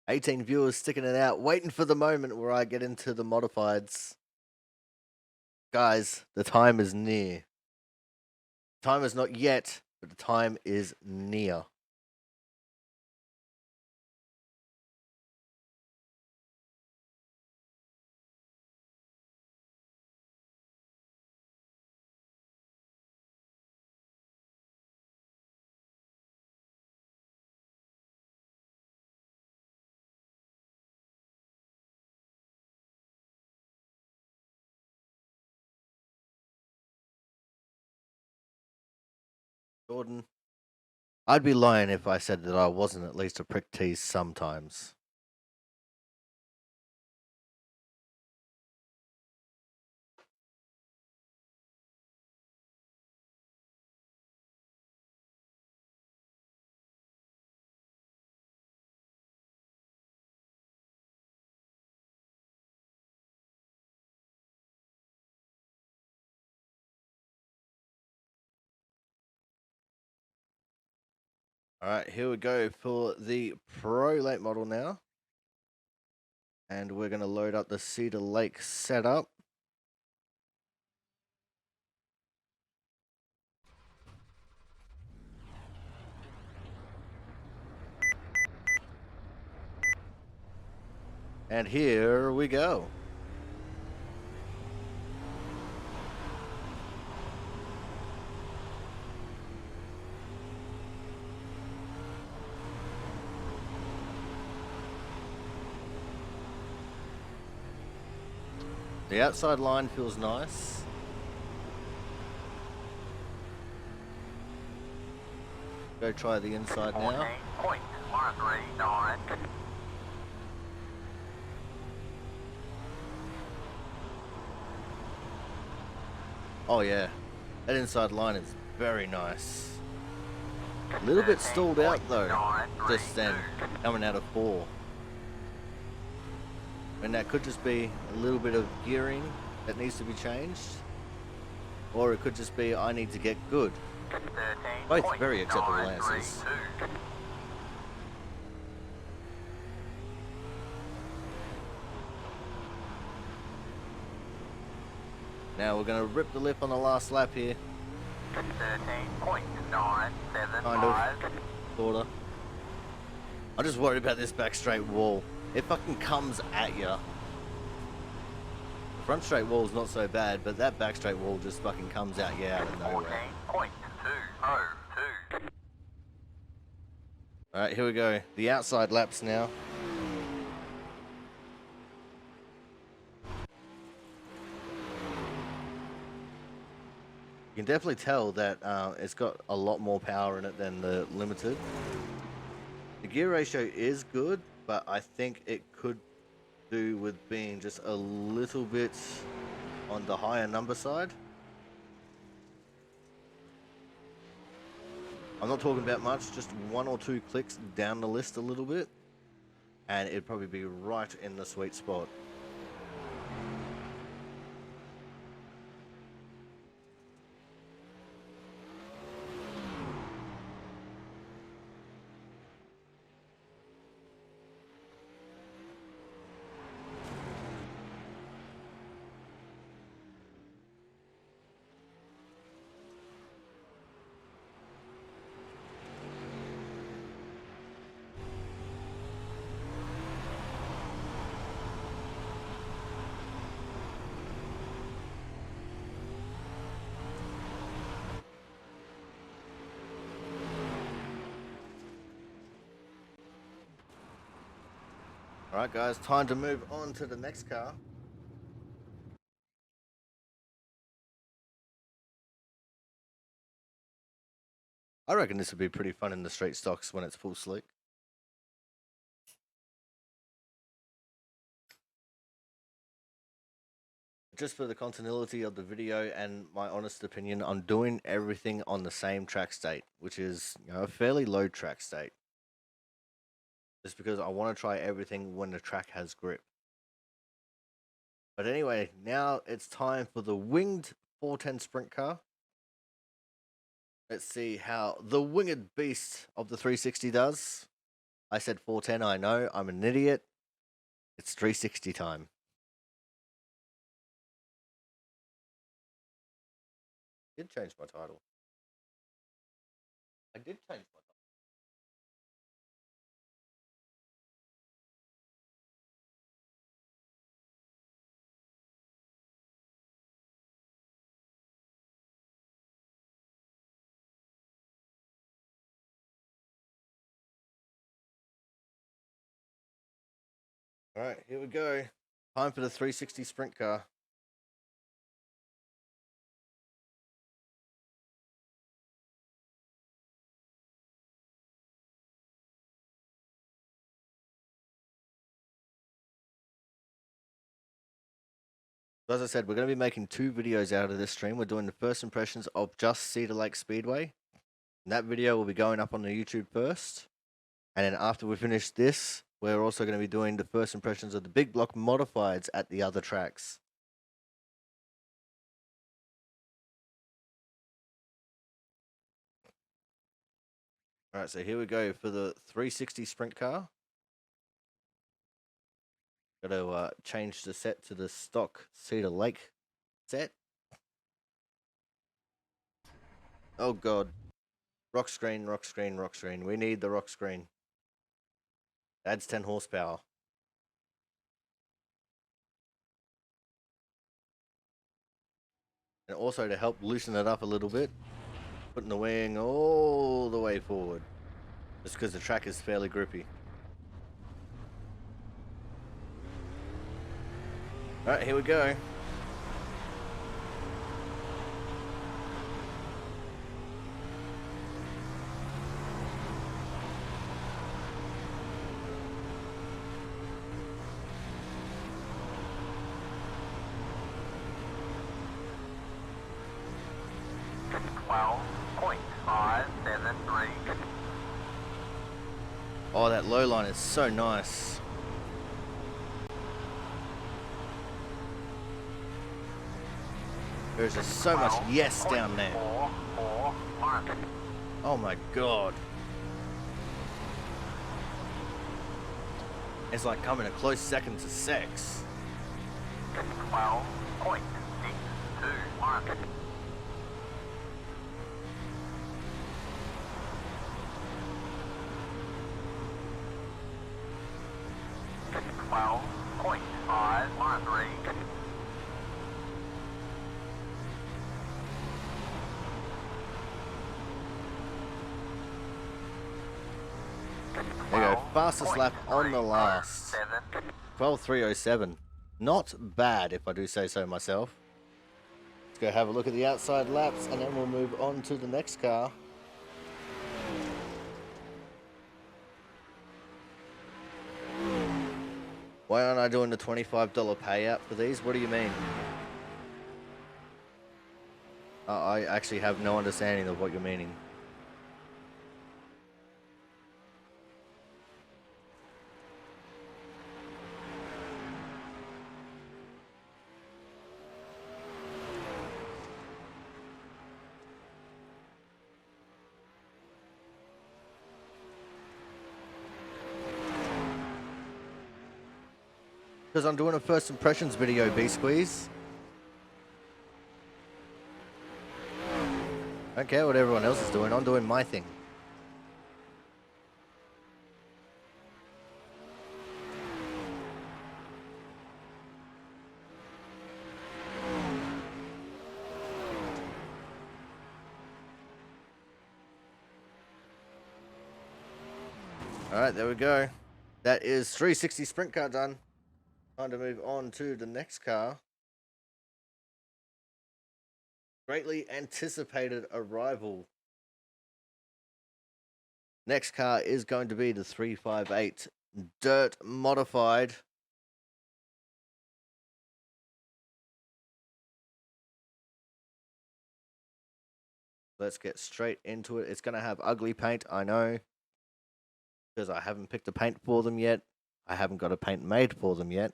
$18 viewers sticking it out, waiting for the moment where I get into the modifieds. Guys, the time is near. Time is not yet, but the time is near. Jordan, I'd be lying if I said that I wasn't at least a prick tease sometimes. Alright, here we go for the Pro Late model now. And we're going to load up the Cedar Lake setup. And here we go. The outside line feels nice. Go try the inside now. 14.139. Oh yeah, that inside line is very nice. A little bit stalled out though, just then, coming out of 4. And that could just be a little bit of gearing that needs to be changed. Or it could just be I need to get good Both very acceptable answers. 13.932. Now we're going to rip the lip on the last lap here. 13.975. Sorta. I'm just worried about this back straight wall. It fucking comes at ya. The front straight wall's not so bad, but that back straight wall just fucking comes at you out of nowhere. 14.202. Alright, here we go. The outside laps now. You can definitely tell that it's got a lot more power in it than the Limited. The gear ratio is good, but I think it could do with being just a little bit on the higher number side. I'm not talking about much, just 1 or 2 clicks down the list a little bit, and it'd probably be right in the sweet spot. Alright guys, time to move on to the next car. I reckon this would be pretty fun in the straight stocks when it's full slick. Just for the continuity of the video and my honest opinion, I'm doing everything on the same track state, which is, you know, a fairly low track state. Just because I want to try everything when the track has grip. But anyway, now it's time for the winged 410 sprint car. Let's see how the winged beast of the 360 does. I said 410, I know, I'm an idiot. It's 360 time. I did change my title. I did change my title. All right, here we go. Time for the 360 sprint car. So as I said, we're going to be making 2 videos out of this stream. We're doing the first impressions of just Cedar Lake Speedway. And that video will be going up on the YouTube first. And then after we finish this, we're also going to be doing the first impressions of the big block modifieds at the other tracks. All right, so here we go for the 360 sprint car. Got to change the set to the stock Cedar Lake set. Oh god. Rock screen, rock screen, rock screen. We need the rock screen. Adds 10 horsepower. And also to help loosen it up a little bit, putting the wing all the way forward. Just because the track is fairly grippy. Alright, here we go. Oh, that low line is so nice. There's just so much yes down there. 441. Oh my god. It's like coming a close second to sex. 12.621. 12.513. There you go, fastest lap on the last. 12.307. Not bad, if I do say so myself. Let's go have a look at the outside laps, and then we'll move on to the next car. Why aren't I doing the $25 payout for these? What do you mean? I actually have no understanding of what you're meaning. Because I'm doing a first impressions video, B-Squeeze. I don't care what everyone else is doing, I'm doing my thing. Alright, there we go. That is 360 sprint car done. Time to move on to the next car. Greatly anticipated arrival. Next car is going to be the 358 Dirt Modified. Let's get straight into it. It's going to have ugly paint, I know, because I haven't picked a paint for them yet. I haven't got a paint made for them yet.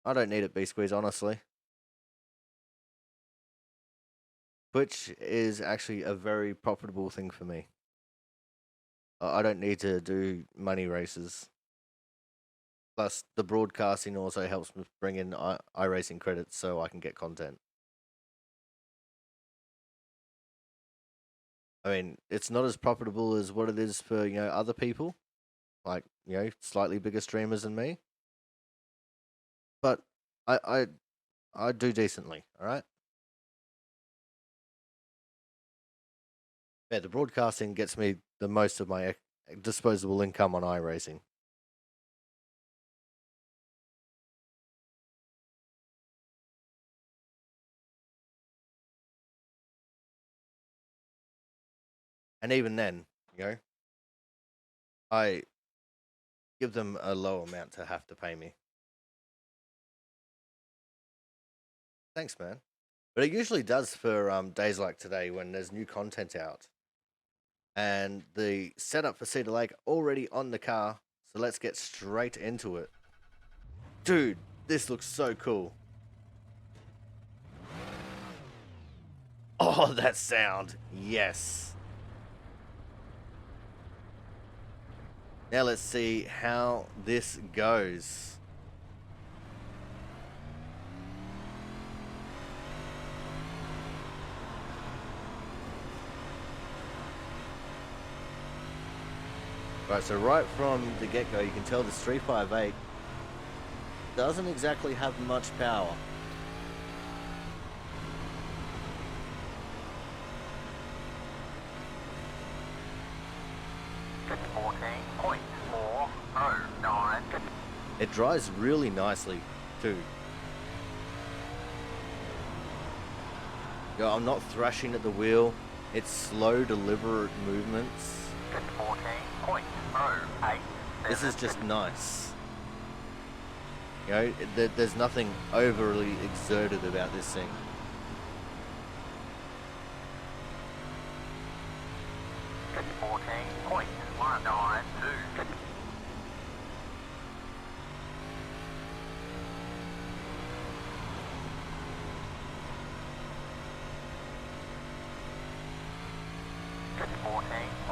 I don't need it, B-Squeeze, honestly. Which is actually a very profitable thing for me. I don't need to do money races. Plus, the broadcasting also helps me bring in iRacing credits so I can get content. I mean, it's not as profitable as what it is for, you know, other people. Like, you know, slightly bigger streamers than me. But I do decently, alright? Yeah, the broadcasting gets me the most of my disposable income on iRacing. And even then, you know, I give them a low amount to have to pay me. Thanks, man. But it usually does for days like today when there's new content out. And the setup for Cedar Lake already on the car. So let's get straight into it. Dude, this looks so cool. Oh, that sound. Yes. Now let's see how this goes. Right, so right from the get-go, you can tell this 358 doesn't exactly have much power. It drives really nicely too. Yo, I'm not thrashing at the wheel. It's slow, deliberate movements. 14.08. This is just nice. You know, there's nothing overly exerted about this thing.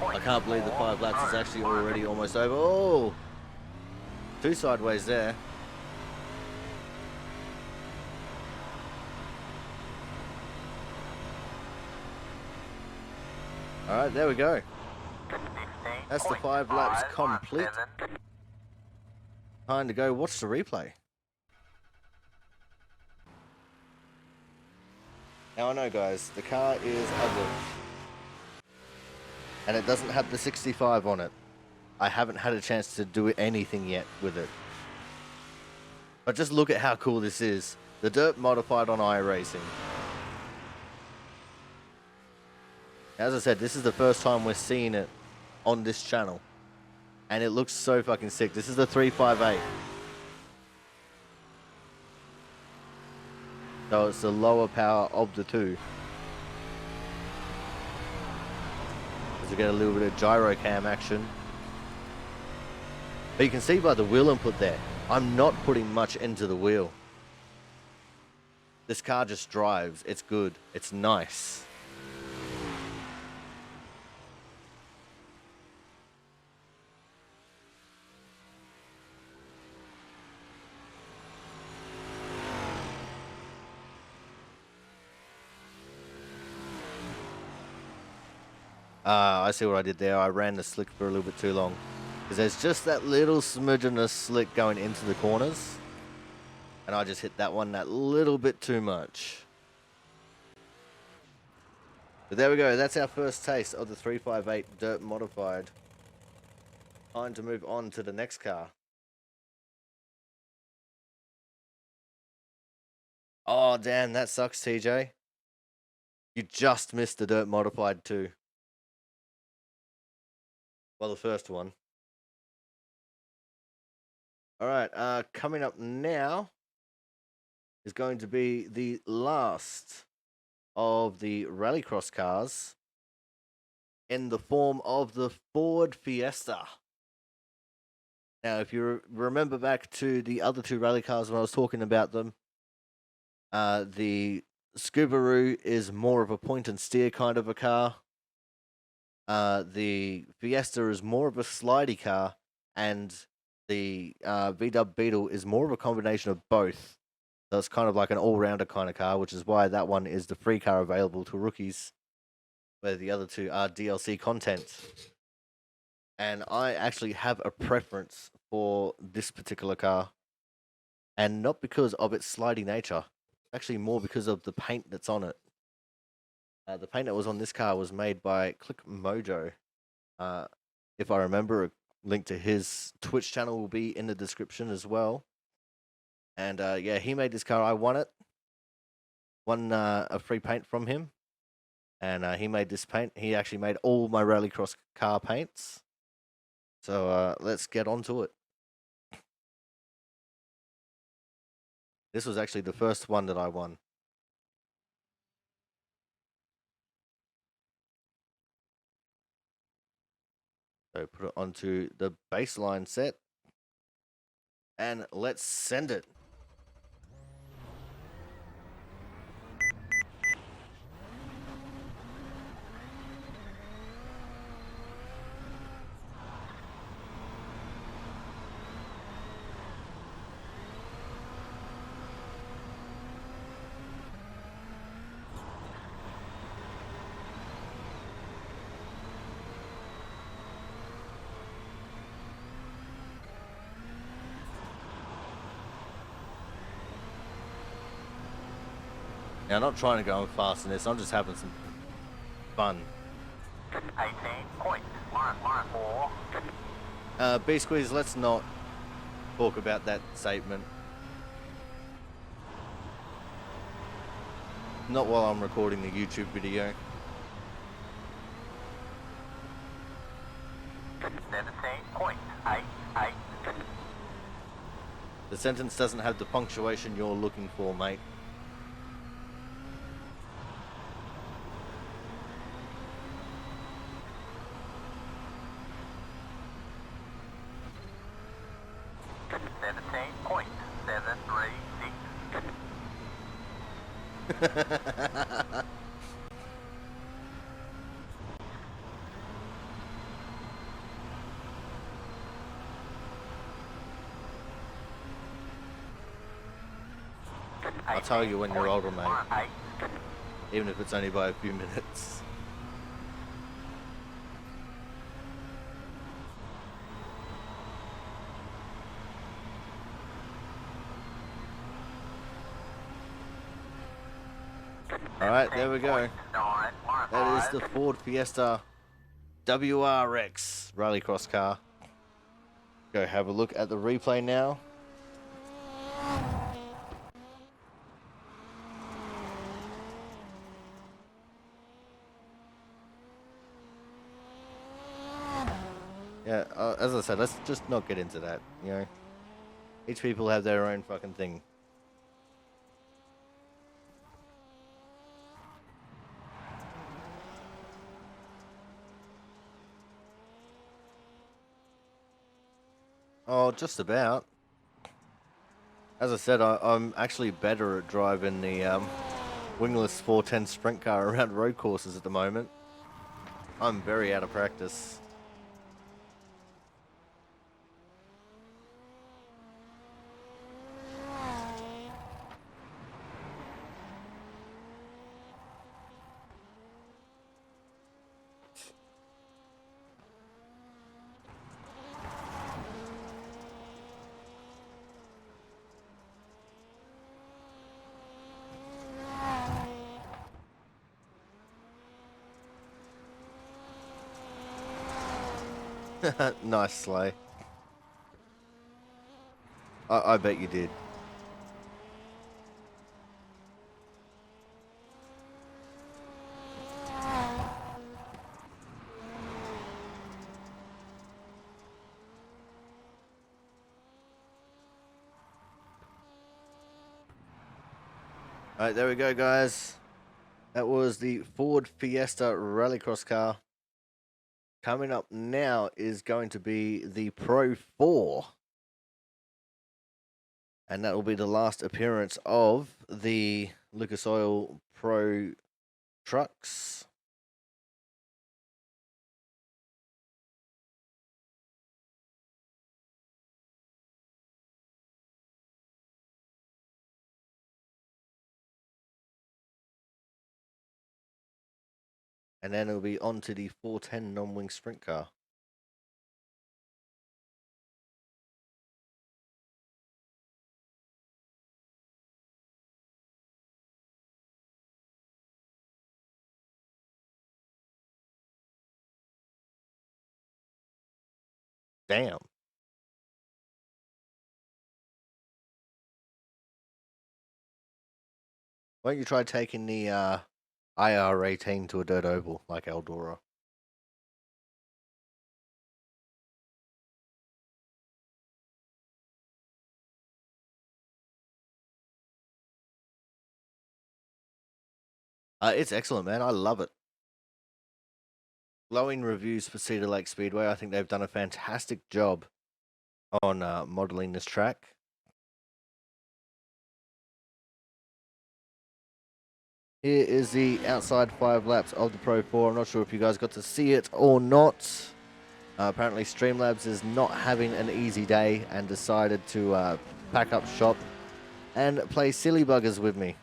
I can't believe the 5 laps is actually already almost over. Oh! 2 sideways there. Alright, there we go. That's the 5 laps complete. Time to go watch the replay. Now I know, guys, the car is ugly. And it doesn't have the 65 on it. I haven't had a chance to do anything yet with it. But just look at how cool this is. The dirt modified on iRacing. As I said, this is the first time we're seeing it on this channel. And it looks so fucking sick. This is the 358. So it's the lower power of the two. As we get a little bit of gyro cam action. But you can see by the wheel input there, I'm not putting much into the wheel. This car just drives. It's good. It's nice. I see what I did there. I ran the slick for a little bit too long. Because there's just that little smidgen of slick going into the corners. And I just hit that one that little bit too much. But there we go. That's our first taste of the 358 Dirt Modified. Time to move on to the next car. Oh, damn. That sucks, TJ. You just missed the Dirt Modified too. Well, the first one. Alright, coming up now is going to be the last of the rallycross cars in the form of the Ford Fiesta. Now, if you remember back to the other two rally cars when I was talking about them, the Subaru is more of a point and steer kind of a car. The Fiesta is more of a slidey car, and the VW Beetle is more of a combination of both. So it's kind of like an all-rounder kind of car, which is why that one is the free car available to rookies, where the other two are DLC content. And I actually have a preference for this particular car, and not because of its slidey nature, actually more because of the paint that's on it. The paint that was on this car was made by Click Mojo. If I remember, a link to his Twitch channel will be in the description as well. And yeah, he made this car. I won it. Won a free paint from him. And he made this paint. He actually made all my rallycross car paints. So let's get on to it. This was actually the first one that I won. So put it onto the baseline set. And let's send it. Now, I'm not trying to go fast in this, I'm just having some fun. 18.114. B-Squeeze, let's not talk about that statement. Not while I'm recording the YouTube video. 17.88. The sentence doesn't have the punctuation you're looking for, mate. I'll tell you when you're older, mate. Line 8. Even if it's only by a few minutes. Alright, there we go. 9, line That is 5. the Ford Fiesta WRX rallycross car. Go have a look at the replay now. Yeah, as I said, let's just not get into that, you know. Each people have their own fucking thing. Oh, just about. As I said, I'm actually better at driving the wingless 410 sprint car around road courses at the moment. I'm very out of practice. Nice sleigh. I bet you did. Alright, there we go, guys. That was the Ford Fiesta Rallycross car. Coming up now is going to be the Pro 4. And that will be the last appearance of the Lucas Oil Pro trucks. And then it'll be on to the 410 non-wing sprint car. Damn. Why don't you try taking the IR18 to a dirt oval like Eldora? It's excellent, man. I love it. Glowing reviews for Cedar Lake Speedway. I think they've done a fantastic job on modeling this track. Here is the outside 5 laps of the Pro 4. I'm not sure if you guys got to see it or not. Apparently Streamlabs is not having an easy day and decided to pack up shop and play silly buggers with me.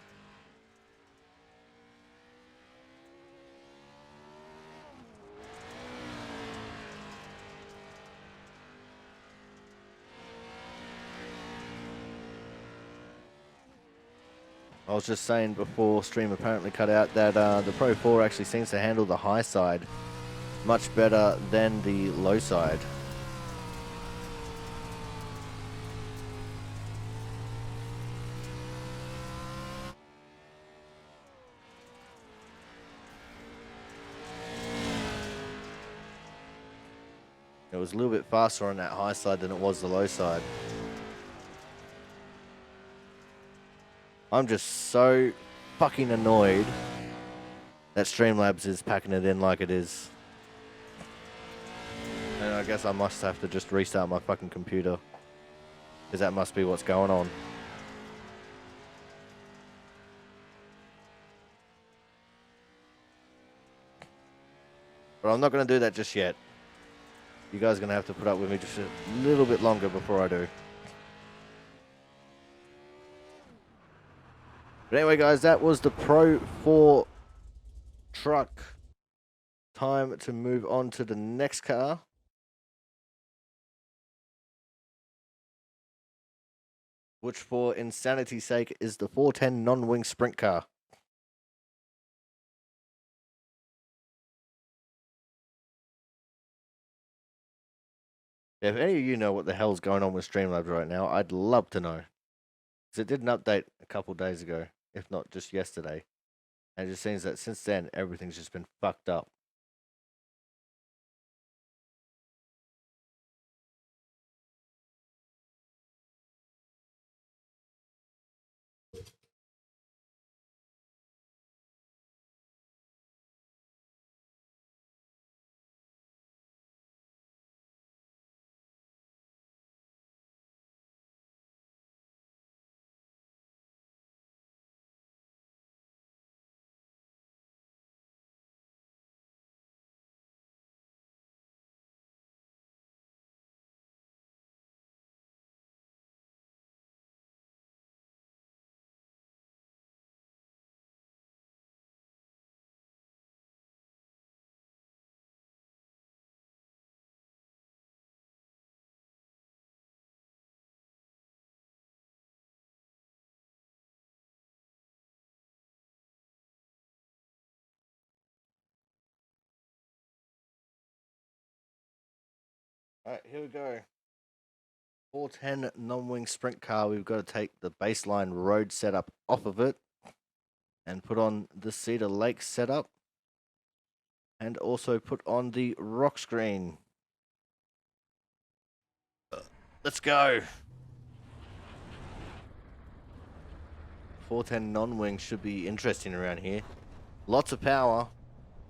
I was just saying before stream apparently cut out that the Pro 4 actually seems to handle the high side much better than the low side. It was a little bit faster on that high side than it was the low side. I'm just so fucking annoyed that Streamlabs is packing it in like it is. And I guess I must have to just restart my fucking computer, because that must be what's going on. But I'm not going to do that just yet. You guys are going to have to put up with me just a little bit longer before I do. But anyway, guys, that was the Pro 4 truck. Time to move on to the next car. Which, for insanity's sake, is the 410 non-wing sprint car. If any of you know what the hell's going on with Streamlabs right now, I'd love to know. Because it did an update a couple days ago, if not just yesterday. And it just seems that since then, everything's just been fucked up. Alright, here we go. 410 non-wing sprint car. We've got to take the baseline road setup off of it and put on the Cedar Lake setup. And also put on the rock screen. Let's go. 410 non-wing should be interesting around here. Lots of power,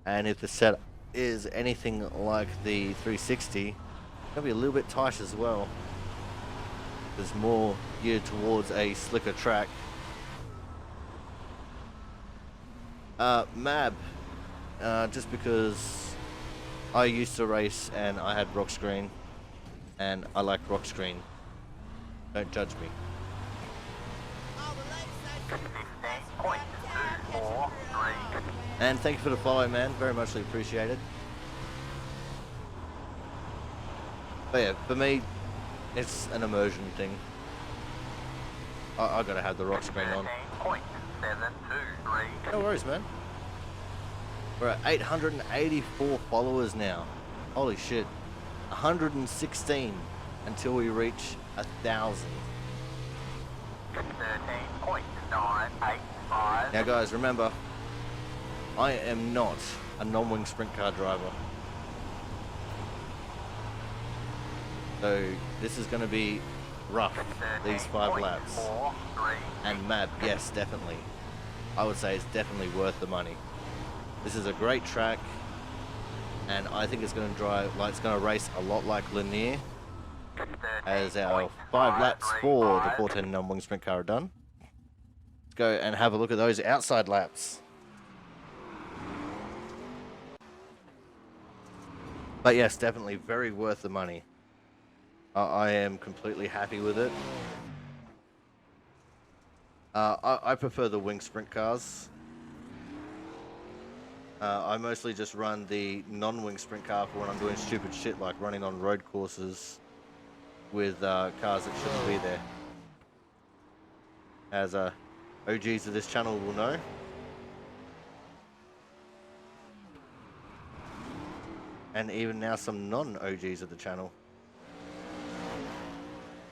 and if the setup is anything like the 360, it's gonna be a little bit tight as well. There's more geared towards a slicker track. Mab, just because I used to race and I had rock screen, and I like rock screen. Don't judge me. All the ladies say you're the fastest ride in town. Catch a 15.243. And thank you for the follow, man. Very muchly appreciated. But yeah, for me, it's an immersion thing. I gotta have the rock screen on. 13.723. No worries, man. We're at 884 followers now. Holy shit. 116 until we reach 1,000. 13.985. Now, guys, remember, I am not a non-wing sprint car driver. So this is going to be rough, these 5 laps. 13.43. And Mab, yes, definitely. I would say it's definitely worth the money. This is a great track, and I think it's going to it's going to race a lot like Lanier, as our 5 laps for the 410 non-wing sprint car are done. Let's go and have a look at those outside laps. But yes, definitely very worth the money. I am completely happy with it. I prefer the wing sprint cars. I mostly just run the non-wing sprint car for when I'm doing stupid shit like running on road courses with cars that shouldn't be there. As OGs of this channel will know. And even now some non-OGs of the channel.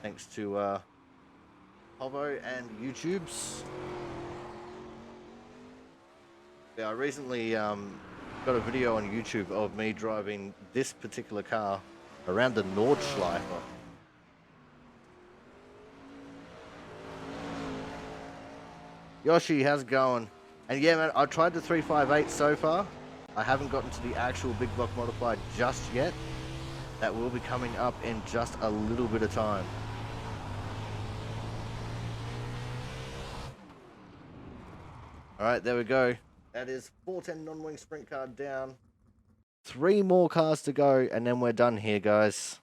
Thanks to Hovo and YouTube's. Yeah, I recently got a video on YouTube of me driving this particular car around the Nordschleife. Yoshi, how's it going? And yeah, man, I tried the 358 so far. I haven't gotten to the actual big block modified just yet. That will be coming up in just a little bit of time. All right, there we go. That is 410 non-wing sprint car down. 3 more cars to go, and then we're done here, guys.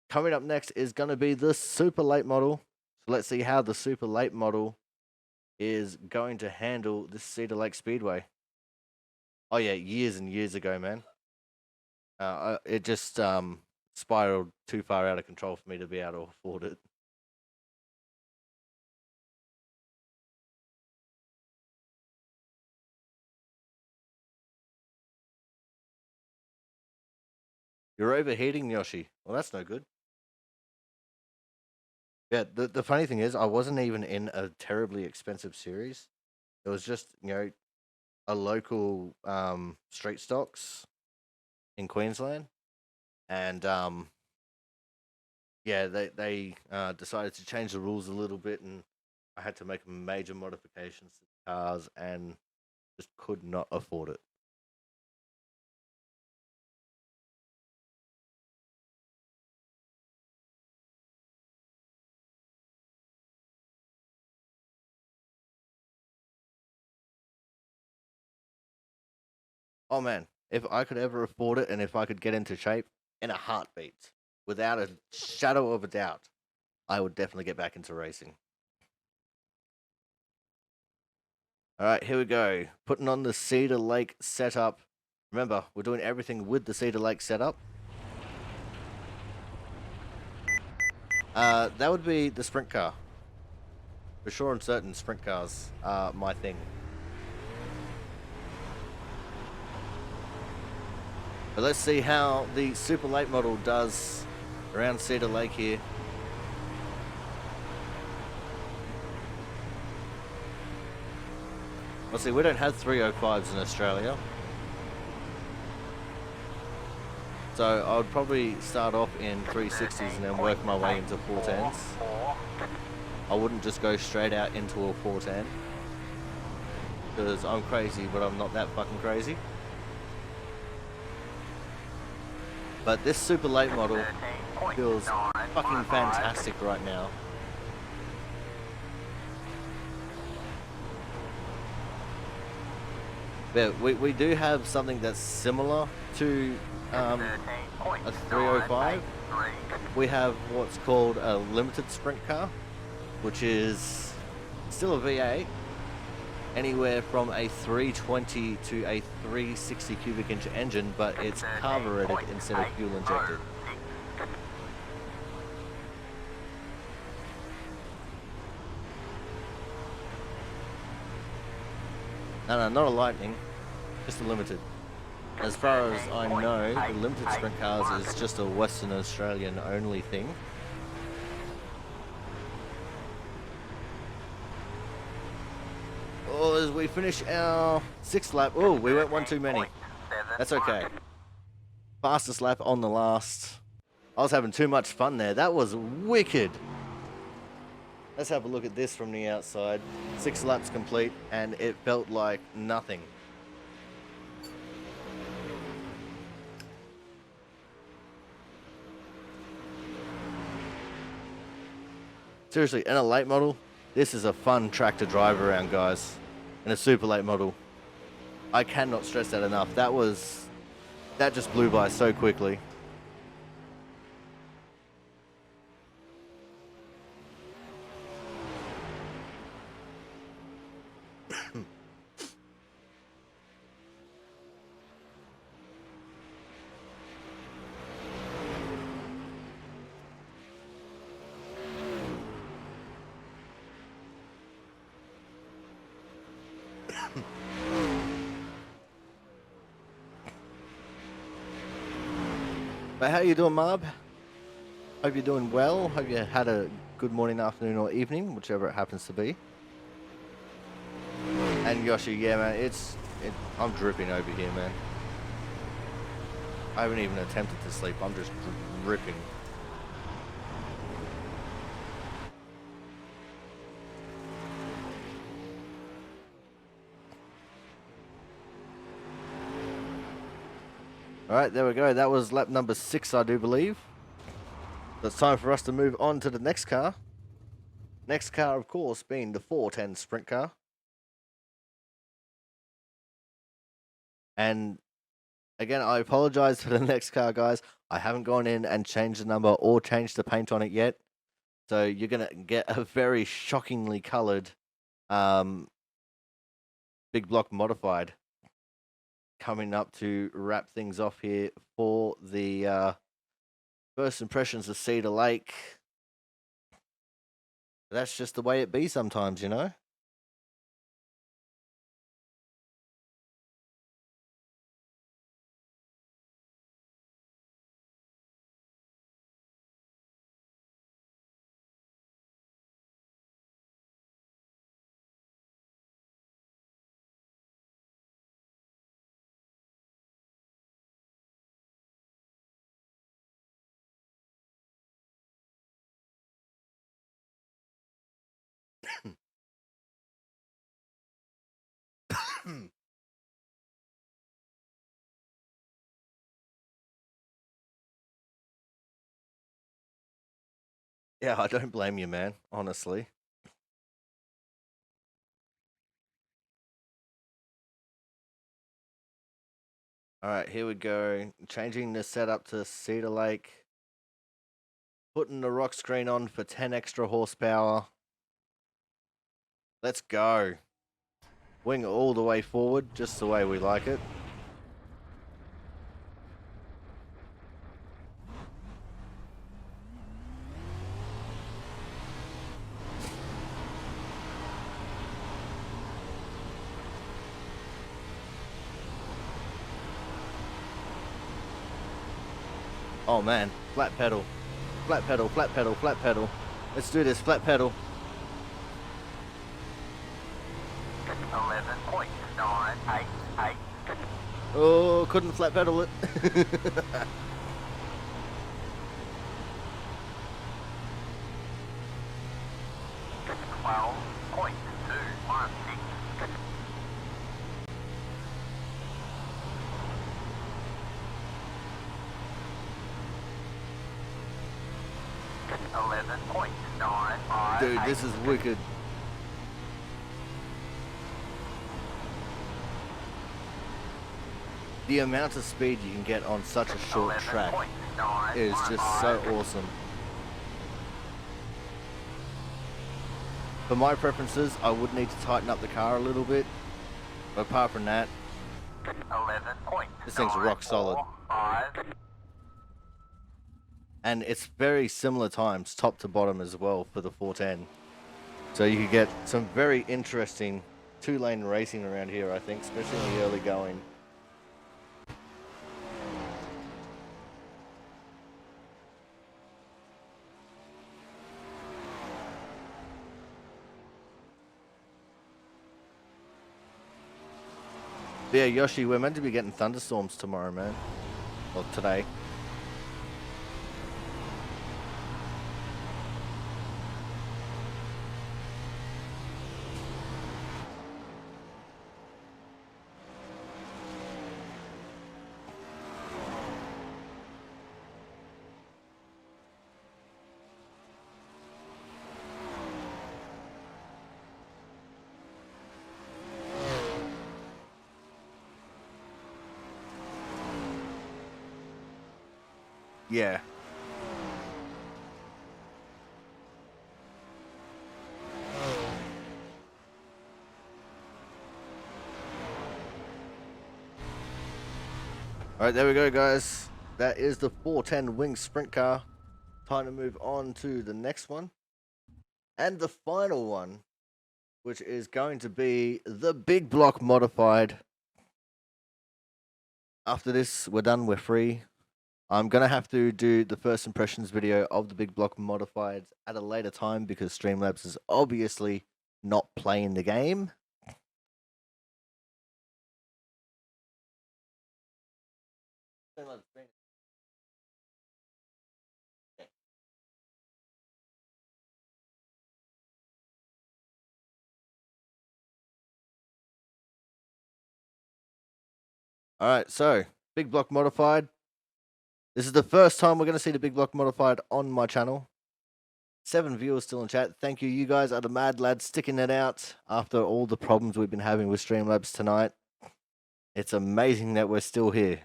Coming up next is going to be the super late model. So let's see how the super late model is going to handle this Cedar Lake Speedway. Oh yeah, years and years ago, man. It just spiraled too far out of control for me to be able to afford it. You're overheating, Yoshi. Well, that's no good. Yeah, the funny thing is, I wasn't even in a terribly expensive series. It was just, a local street stocks in Queensland, and yeah, they decided to change the rules a little bit, and I had to make major modifications to the cars, and just could not afford it. Oh man, if I could ever afford it, and if I could get into shape in a heartbeat, without a shadow of a doubt, I would definitely get back into racing. All right, here we go. Putting on the Cedar Lake setup. Remember, we're doing everything with the Cedar Lake setup. That would be the sprint car. For sure and certain, sprint cars are my thing. But let's see how the super late model does around Cedar Lake here. Well, see, we don't have 305s in Australia. So I would probably start off in 360s and then work my way into 410s. I wouldn't just go straight out into a 410. Because I'm crazy, but I'm not that fucking crazy. But this super late model feels fucking fantastic right now. But we do have something that's similar to a 305. We have what's called a limited sprint car, which is still a V8, anywhere from a 320 to a 360 cubic inch engine, but it's carbureted instead of fuel injected. No, not a Lightning, just a limited. As far as I know, the limited sprint cars is just a Western Australian only thing. Oh, as we finish our 6th lap, oh, we went one too many. That's okay. Fastest lap on the last. I was having too much fun there. That was wicked. Let's have a look at this from the outside. 6 laps complete, and it felt like nothing. Seriously, in a late model, this is a fun track to drive around, guys. In a super late model. I cannot stress that enough. That just blew by so quickly. But how you doing, Marb? Hope you're doing well. Hope you had a good morning, afternoon, or evening, whichever it happens to be. And Yoshi, yeah, man, I'm dripping over here, man. I haven't even attempted to sleep. I'm just dripping. Alright, there we go. That was lap number 6, I do believe. So it's time for us to move on to the next car. Next car, of course, being the 410 sprint car. And again, I apologize for the next car, guys. I haven't gone in and changed the number or changed the paint on it yet. So you're going to get a very shockingly colored Big Block Modified coming up to wrap things off here for the first impressions of Cedar Lake. That's just the way it be sometimes, you know? Yeah, I don't blame you, man, honestly. All right, here we go. Changing the setup to Cedar Lake. Putting the rock screen on for 10 extra horsepower. Let's go. Wing all the way forward, just the way we like it. Oh man, flat pedal. Flat pedal, flat pedal, flat pedal. Let's do this, flat pedal. 11.988. Oh, couldn't flat pedal it. 12.216. 11.958. Dude, this is wicked. The amount of speed you can get on such a short track is just so awesome. For my preferences, I would need to tighten up the car a little bit. But apart from that, this thing's rock solid. And it's very similar times, top to bottom as well, for the 410. So you could get some very interesting two-lane racing around here, I think, especially in the early going. But yeah, Yoshi, we're meant to be getting thunderstorms tomorrow, man. Or today. Yeah. Alright, there we go, guys. That is the 410 wing sprint car. Time to move on to the next one. And the final one, which is going to be the Big Block Modified. After this, we're done, we're free. I'm going to have to do the first impressions video of the Big Block Modifieds at a later time because Streamlabs is obviously not playing the game. Alright, so, Big Block Modified. This is the first time we're going to see the Big Block Modified on my channel. 7 viewers still in chat. Thank you. You guys are the mad lads sticking it out after all the problems we've been having with Streamlabs tonight. It's amazing that we're still here.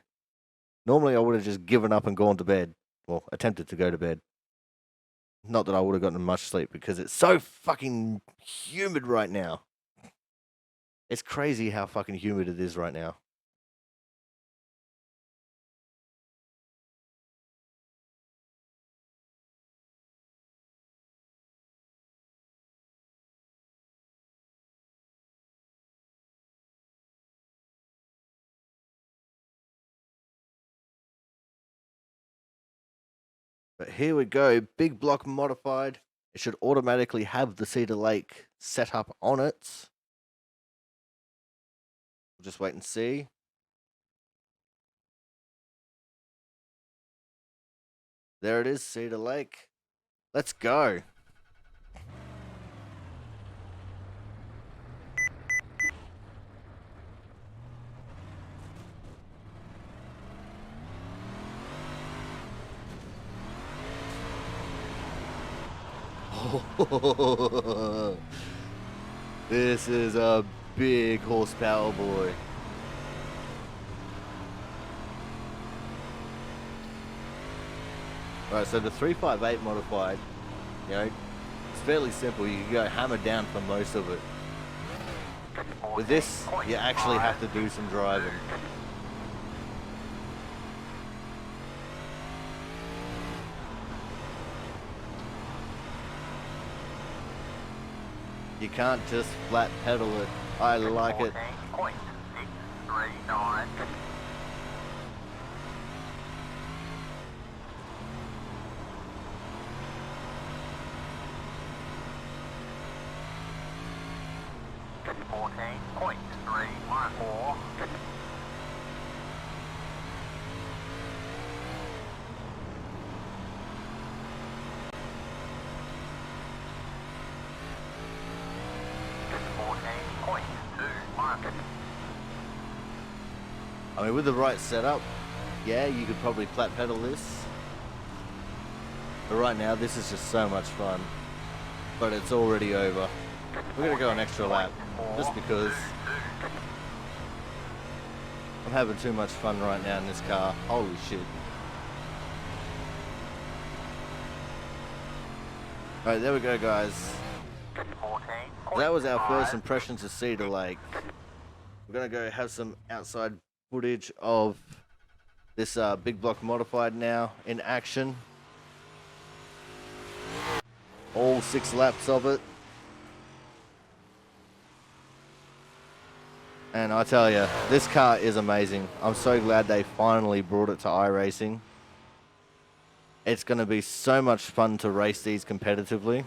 Normally I would have just given up and gone to bed. Well, attempted to go to bed. Not that I would have gotten much sleep because it's so fucking humid right now. It's crazy how fucking humid it is right now. But here we go, big block modified. It should automatically have the Cedar Lake set up on it. We'll just wait and see. There it is, Cedar Lake. Let's go. This is a big horsepower boy. Alright, so the 358 modified, you know, it's fairly simple. You can go hammer down for most of it. With this, you actually have to do some driving. You can't just flat pedal it. I like it. 14.639. .314. I mean, with the right setup, yeah, you could probably flat pedal this. But right now, this is just so much fun. But it's already over. We're gonna go an extra lap, just because I'm having too much fun right now in this car. Holy shit. Alright, there we go, guys. That was our first impressions of Cedar Lake. We're gonna go have some outside footage of this big block modified now in action. All 6 laps of it. And I tell you, this car is amazing. I'm so glad they finally brought it to iRacing. It's going to be so much fun to race these competitively.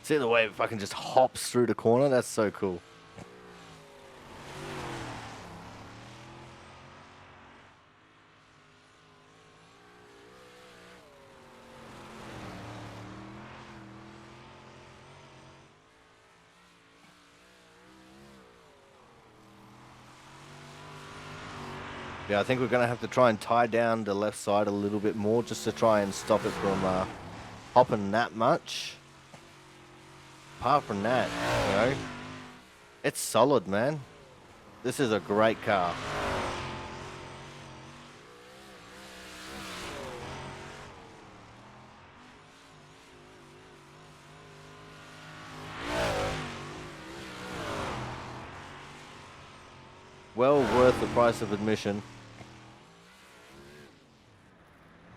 See the way it fucking just hops through the corner? That's so cool. Yeah, I think we're going to have to try and tie down the left side a little bit more just to try and stop it from hopping that much. Apart from that, you know, it's solid, man. This is a great car. Well worth the price of admission.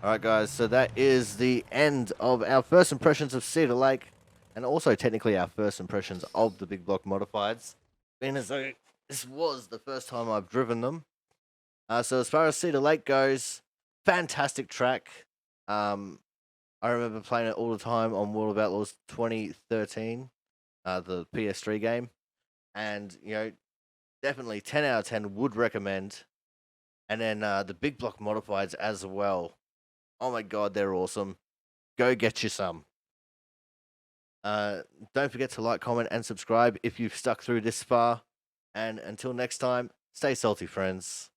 Alright guys, so that is the end of our first impressions of Cedar Lake, and also technically our first impressions of the big block modifieds, being as though this was the first time I've driven them. So as far as Cedar Lake goes, fantastic track. I remember playing it all the time on World of Outlaws 2013, the PS3 game, and you know, definitely 10 out of 10 would recommend. And then the big block modifieds as well. Oh my god, they're awesome. Go get you some. Don't forget to like, comment, and subscribe if you've stuck through this far. And until next time, stay salty, friends.